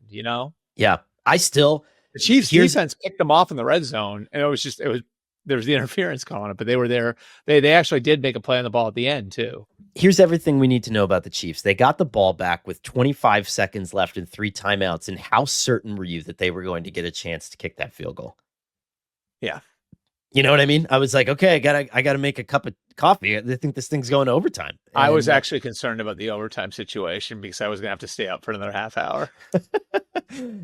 Yeah. The
Chiefs defense picked them off in the red zone, and there was the interference calling it, but they were there. They actually did make a play on the ball at the end too.
Here's everything we need to know about the Chiefs. They got the ball back with 25 seconds left and 3 timeouts. And how certain were you that they were going to get a chance to kick that field goal?
Yeah.
You know what I mean? I was like, okay, I gotta make a cup of coffee. I think this thing's going to overtime. And
I was actually concerned about the overtime situation because I was gonna have to stay up for another half hour.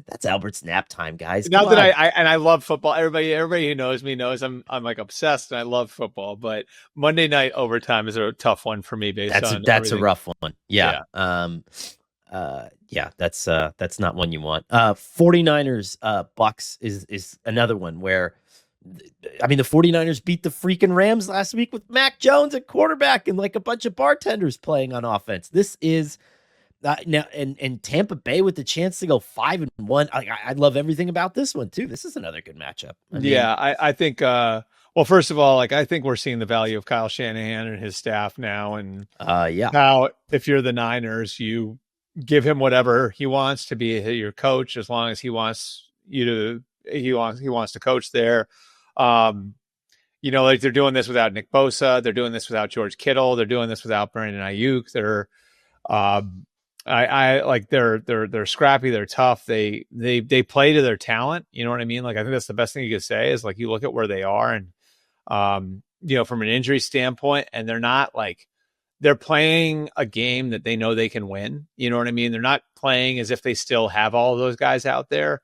That's Albert's nap time, guys.
Not that I love football. Everybody who knows me knows I'm like obsessed and I love football. But Monday night overtime is a tough one for me. That's
a rough one. Yeah. That's not one you want. 49ers Bucks is another one where. I mean, the 49ers beat the freaking Rams last week with Mac Jones at quarterback and like a bunch of bartenders playing on offense. This is now, and Tampa Bay with the chance to go 5-1. I love everything about this one too. This is another good matchup.
I think. Well, first of all, like I think we're seeing the value of Kyle Shanahan and his staff now, and how if you're the Niners, you give him whatever he wants to be your coach, as long as he wants you to. He wants to coach there. Like they're doing this without Nick Bosa. They're doing this without George Kittle. They're doing this without Brandon Ayuk. They're, they're scrappy. They're tough. They play to their talent. You know what I mean? Like, I think that's the best thing you could say is like, you look at where they are and, from an injury standpoint, and they're not like, they're playing a game that they know they can win. You know what I mean? They're not playing as if they still have all of those guys out there.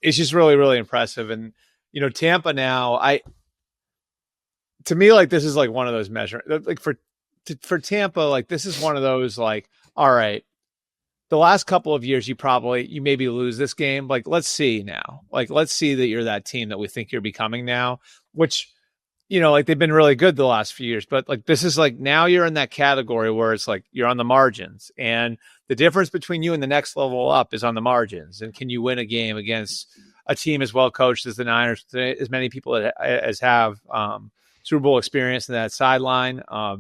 It's just really, really impressive. And, Tampa now, to me, like, this is like one of those like for Tampa, like this is one of those, like, all right, the last couple of years, you maybe lose this game. Like, let's see now, like, let's see that you're that team that we think you're becoming now, which, like they've been really good the last few years, but like, this is like, now you're in that category where it's like, you're on the margins, and the difference between you and the next level up is on the margins. And can you win a game against a team as well coached as the Niners, as many people as have Super Bowl experience in that sideline? I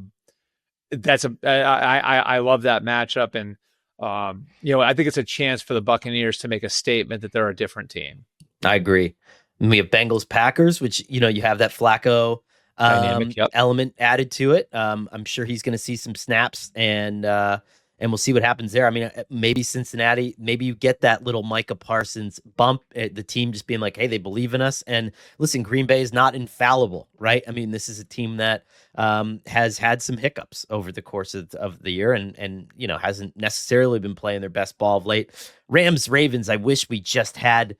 love that matchup. And, I think it's a chance for the Buccaneers to make a statement that they're a different team.
I agree. And we have Bengals Packers, which, you have that Flacco element added to it. I'm sure he's going to see some snaps, and and we'll see what happens there. I mean, maybe Cincinnati, maybe you get that little Micah Parsons bump, the team just being like, hey, they believe in us. And listen, Green Bay is not infallible, right? I mean, this is a team that has had some hiccups over the course of the year and hasn't necessarily been playing their best ball of late. Rams, Ravens, I wish we just had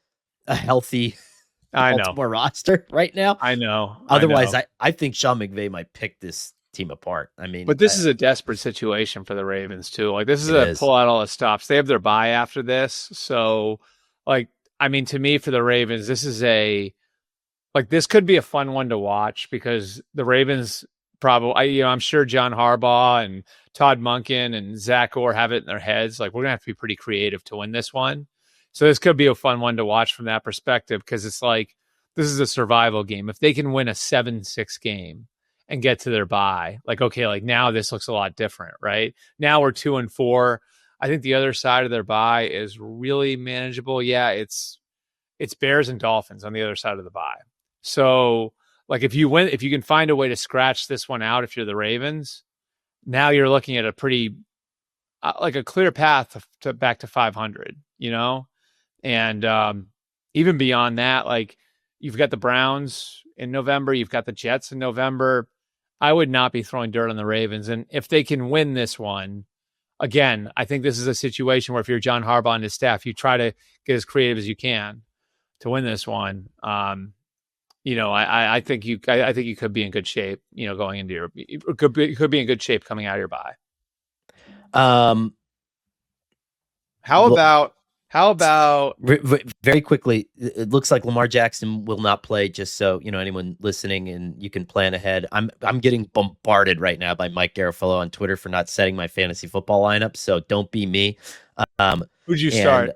a healthy Baltimore roster right now.
I know.
Otherwise, I think Sean McVay might pick this team apart. I mean,
but this is a desperate situation for the Ravens too. Like this is pull out all the stops. They have their bye after this, so to me, for the Ravens, this is this could be a fun one to watch because the Ravens probably, I'm sure John Harbaugh and Todd Monken and Zach Orr have it in their heads. Like we're gonna have to be pretty creative to win this one. So this could be a fun one to watch from that perspective because it's like this is a survival game. If they can win a 7-6 game and get to their bye, now this looks a lot different, right? Now we're 2-4. I think the other side of their bye is really manageable. Yeah, it's Bears and Dolphins on the other side of the bye. So if you can find a way to scratch this one out, if you're the Ravens, now you're looking at a pretty a clear path to back to 500, and even beyond that, you've got the Browns in November, you've got the Jets in November. I would not be throwing dirt on the Ravens. And if they can win this one, again, I think this is a situation where if you're John Harbaugh and his staff, you try to get as creative as you can to win this one. I think you could be in good shape, going into could be in good shape coming out of your bye. How about
very quickly? It looks like Lamar Jackson will not play. Just so anyone listening, and you can plan ahead. I'm getting bombarded right now by Mike Garafolo on Twitter for not setting my fantasy football lineup. So don't be me.
Who'd you start?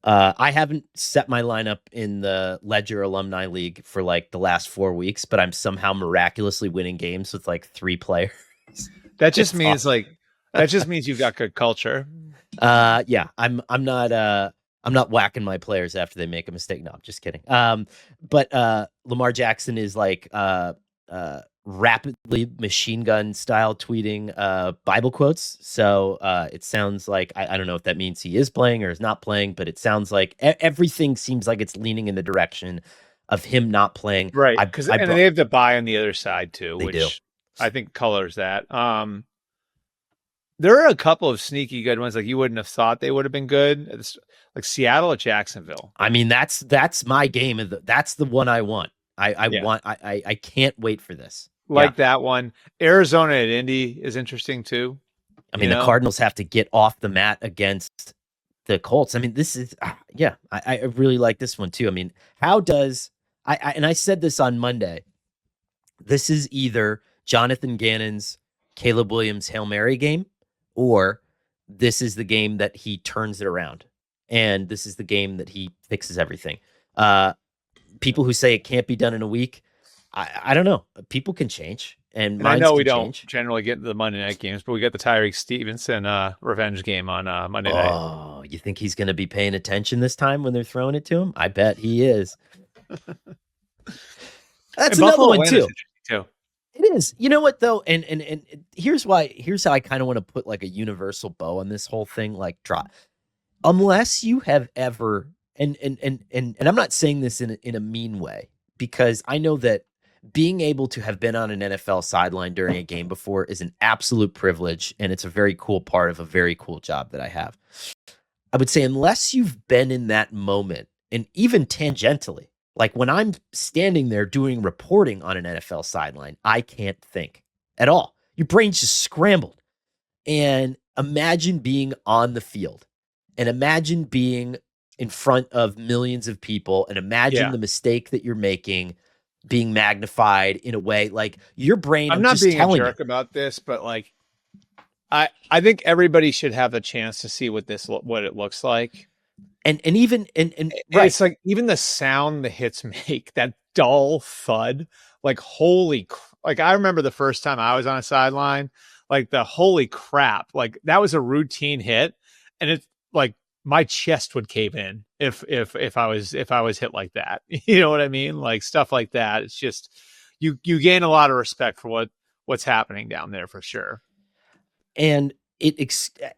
I haven't set my lineup in the Ledger Alumni League for the last 4 weeks, but I'm somehow miraculously winning games with 3 players.
That just means awesome. That just means you've got good culture.
Yeah, I'm not whacking my players after they make a mistake. No, I'm just kidding. But Lamar Jackson is rapidly machine gun style tweeting Bible quotes. So it sounds like I don't know if that means he is playing or is not playing, but it sounds like everything seems like it's leaning in the direction of him not playing.
Right, because they have the bye on the other side too, which
do.
I think colors that. There are a couple of sneaky good ones. You wouldn't have thought they would have been good. It's like Seattle at Jacksonville.
I mean, that's my game. That's the one I want. I can't wait for this.
That one. Arizona at Indy is interesting too.
I mean, the Cardinals have to get off the mat against the Colts. I mean, this is, I really like this one too. I mean, how does, and I said this on Monday, this is either Jonathan Gannon's Caleb Williams Hail Mary game, or this is the game that he turns it around. And this is the game that he fixes everything. People who say it can't be done in a week, I don't know. People can change. And
I know we don't generally get the Monday night games, but we got the Tyreek Stevenson revenge game on Monday night.
Oh, you think he's going to be paying attention this time when they're throwing it to him? I bet he is. That's another one too. It is. You know what though? And here's how I kind of want to put a universal bow on this whole thing. Unless you have ever, and I'm not saying this in a mean way, because I know that being able to have been on an NFL sideline during a game before is an absolute privilege, and it's a very cool part of a very cool job that I have. I would say unless you've been in that moment, and even tangentially, when I'm standing there doing reporting on an NFL sideline, I can't think at all. Your brain's just scrambled. And imagine being on the field, and imagine being in front of millions of people, and imagine the mistake that you're making being magnified in a way your brain.
I'm not being a jerk about this, but I think everybody should have a chance to see what it looks like.
And even
right. It's even the sound the hits make, that dull thud, holy, I remember the first time I was on a sideline, the holy crap, that was a routine hit, and it's my chest would cave in if I was hit like that. You know what I mean? Stuff like that. It's just you gain a lot of respect for what's happening down there for sure.
And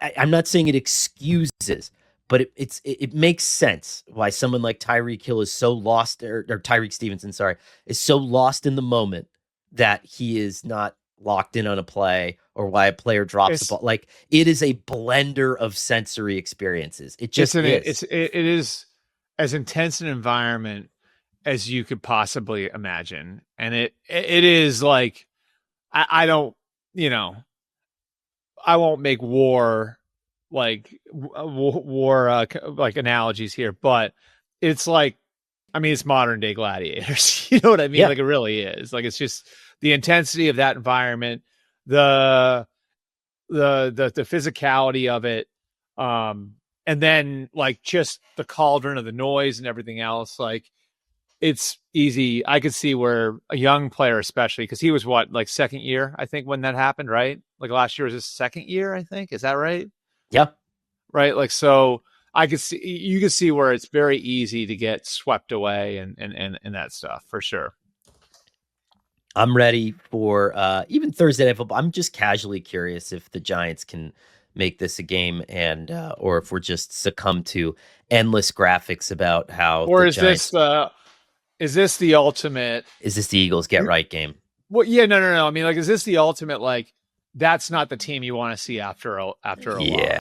I'm not saying it excuses, but it makes sense why someone like Tyreek Hill is so lost, or Tyreek Stevenson, sorry, is so lost in the moment that he is not locked in on a play, or why a player drops the ball. Like, it is a blender of sensory experiences. It just is.
It is as intense an environment as you could possibly imagine, and it is like, I don't, I won't make war like analogies here, but it's like, I mean, it's modern day gladiators. You know what I mean?
Yeah.
Like, it really is. Like, it's just the intensity of that environment, the physicality of it, and then like just the cauldron of the noise and everything else. Like, it's easy. I could see where a young player, especially because he was like second year, I think, when that happened, right? Like, last year was his second year, I think. Is that right?
Yeah.
Right. Like, so you could see where it's very easy to get swept away and that stuff, for sure.
I'm ready for even Thursday Night Football. I'm just casually curious if the Giants can make this a game, and or if we're just succumb to endless graphics about how.
Or is Giants, this the ultimate?
Is this the Eagles get right game?
Well, yeah, no. I mean, like, is this the ultimate? Like, that's not the team you want to see after a loss.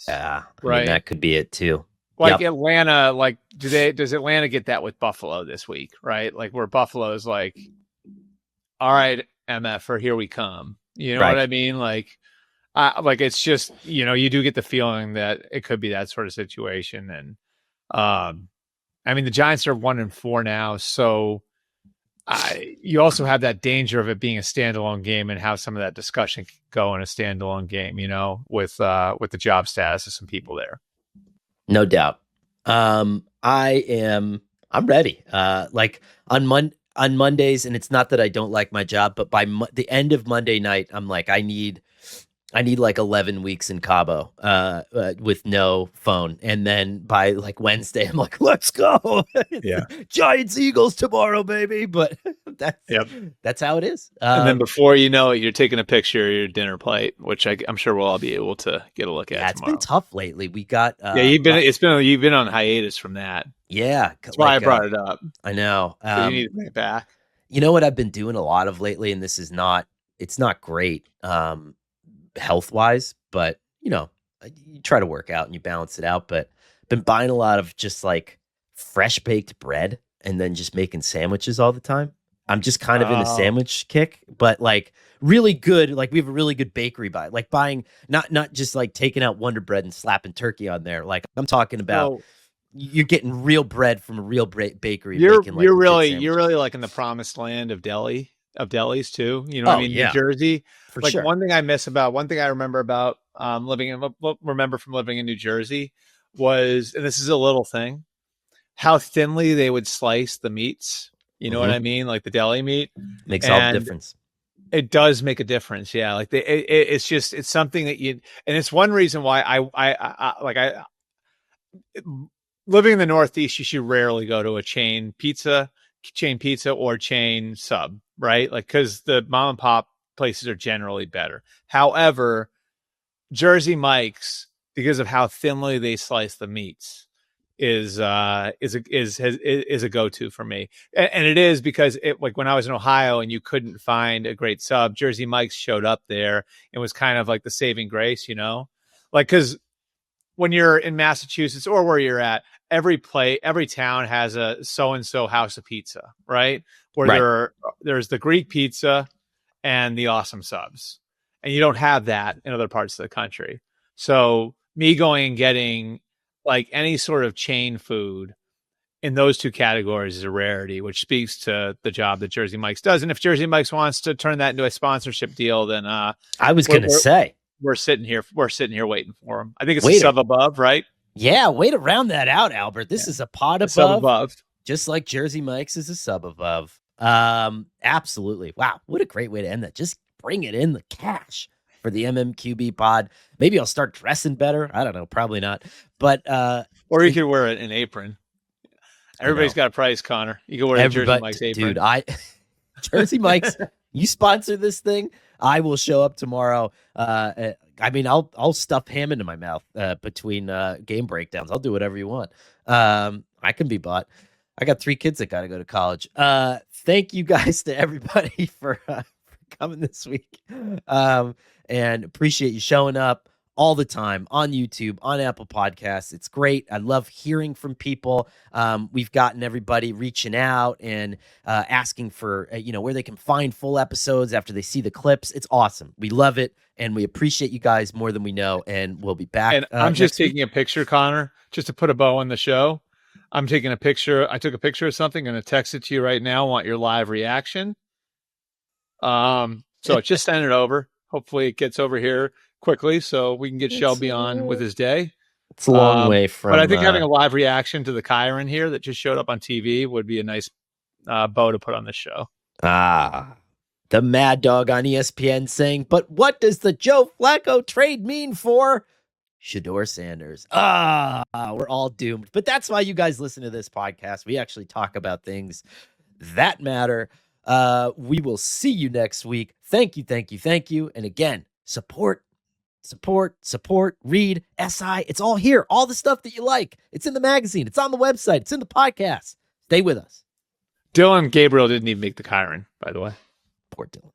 Yeah,
right.
I mean, that could be it too.
Like, yep. Atlanta, like, does Atlanta get that with Buffalo this week? Right, like, where Buffalo is like, all right, MF, or here we come. You know what I mean? Like, it's just, you do get the feeling that it could be that sort of situation. And I mean, the Giants are 1-4 now, so you also have that danger of it being a standalone game, and how some of that discussion can go in a standalone game, with the job status of some people there.
No doubt. I'm ready. Like, on Mondays, and it's not that I don't like my job, but by the end of Monday night, I'm like, I need like 11 weeks in Cabo with no phone. And then by like Wednesday, I'm like, let's go.
Yeah.
Giants Eagles tomorrow, baby. But that's how it is.
And then before you know it, you're taking a picture of your dinner plate, which I'm sure we'll all be able to get a look at.
Yeah, it's been tough lately. We got
you've been on hiatus from that.
Yeah,
that's why I brought it up.
I know.
You need to bring it back.
You know what I've been doing a lot of lately, and it's not great health wise, but you try to work out and you balance it out. But been buying a lot of just like fresh baked bread, and then just making sandwiches all the time. I'm just kind of in a sandwich kick, but like really good. Like, we have a really good bakery like buying not just like taking out Wonder Bread and slapping turkey on there. Like, I'm talking about you're getting real bread from a real bakery.
You're really like in the promised land of delis too. You know what I mean?
Yeah.
New Jersey.
For
like,
sure.
one thing I remember about living in New Jersey was, and this is a little thing, how thinly they would slice the meats. You know what I mean? Like, the deli meat
makes all the difference.
It does make a difference. Yeah. Like, it's something that and it's one reason why I living in the Northeast, you should rarely go to a chain pizza or chain sub, right? Like, because the mom and pop places are generally better. However, Jersey Mike's, because of how thinly they slice the meats, is a go-to for me. And it is because like, when I was in Ohio and you couldn't find a great sub, Jersey Mike's showed up there and was kind of like the saving grace, like, because when you're in Massachusetts or where you're at, every town has a so-and-so house of pizza, right? Where there's the Greek pizza and the awesome subs. And you don't have that in other parts of the country. So me going and getting like any sort of chain food in those two categories is a rarity, which speaks to the job that Jersey Mike's does. And if Jersey Mike's wants to turn that into a sponsorship deal, then
I was going to say,
we're sitting here waiting for him. I think it's a sub above, right?
Yeah, way to round that out, Albert. This is a pod above,
sub above,
just like Jersey Mike's is a sub above. Absolutely. Wow, what a great way to end that. Just bring it in the cash for the MMQB pod. Maybe I'll start dressing better. I don't know, probably not. But
or you could wear an apron. Everybody's got a price, Connor. You can wear a Jersey Mike's apron.
Dude, Jersey Mike's, you sponsor this thing, I will show up tomorrow. I mean, I'll stuff ham into my mouth between game breakdowns. I'll do whatever you want. I can be bought. I got 3 kids that got to go to college. Thank you guys to everybody for coming this week. And appreciate you showing up all the time on YouTube, on Apple Podcasts. It's great. I love hearing from people. We've gotten everybody reaching out and asking for, where they can find full episodes after they see the clips. It's awesome. We love it. And we appreciate you guys more than we know. And we'll be back.
And I'm just taking a picture, Connor, just to put a bow on the show. I'm taking a picture. I took a picture of something. I'm going to text it to you right now. I want your live reaction. So just send it over. Hopefully it gets over here quickly so we can get Shelby on with his day.
It's a long way from.
But I think having a live reaction to the Chiron here that just showed up on TV would be a nice bow to put on this show.
The Mad Dog on ESPN saying, but what does the Joe Flacco trade mean for Shedeur Sanders? We're all doomed. But that's why you guys listen to this podcast. We actually talk about things that matter. We will see you next week. Thank you. And again, support, read, SI. It's all here. All the stuff that you like. It's in the magazine. It's on the website. It's in the podcast. Stay with us.
Dylan Gabriel didn't even make the Chiron, by the way.
Poor Dylan.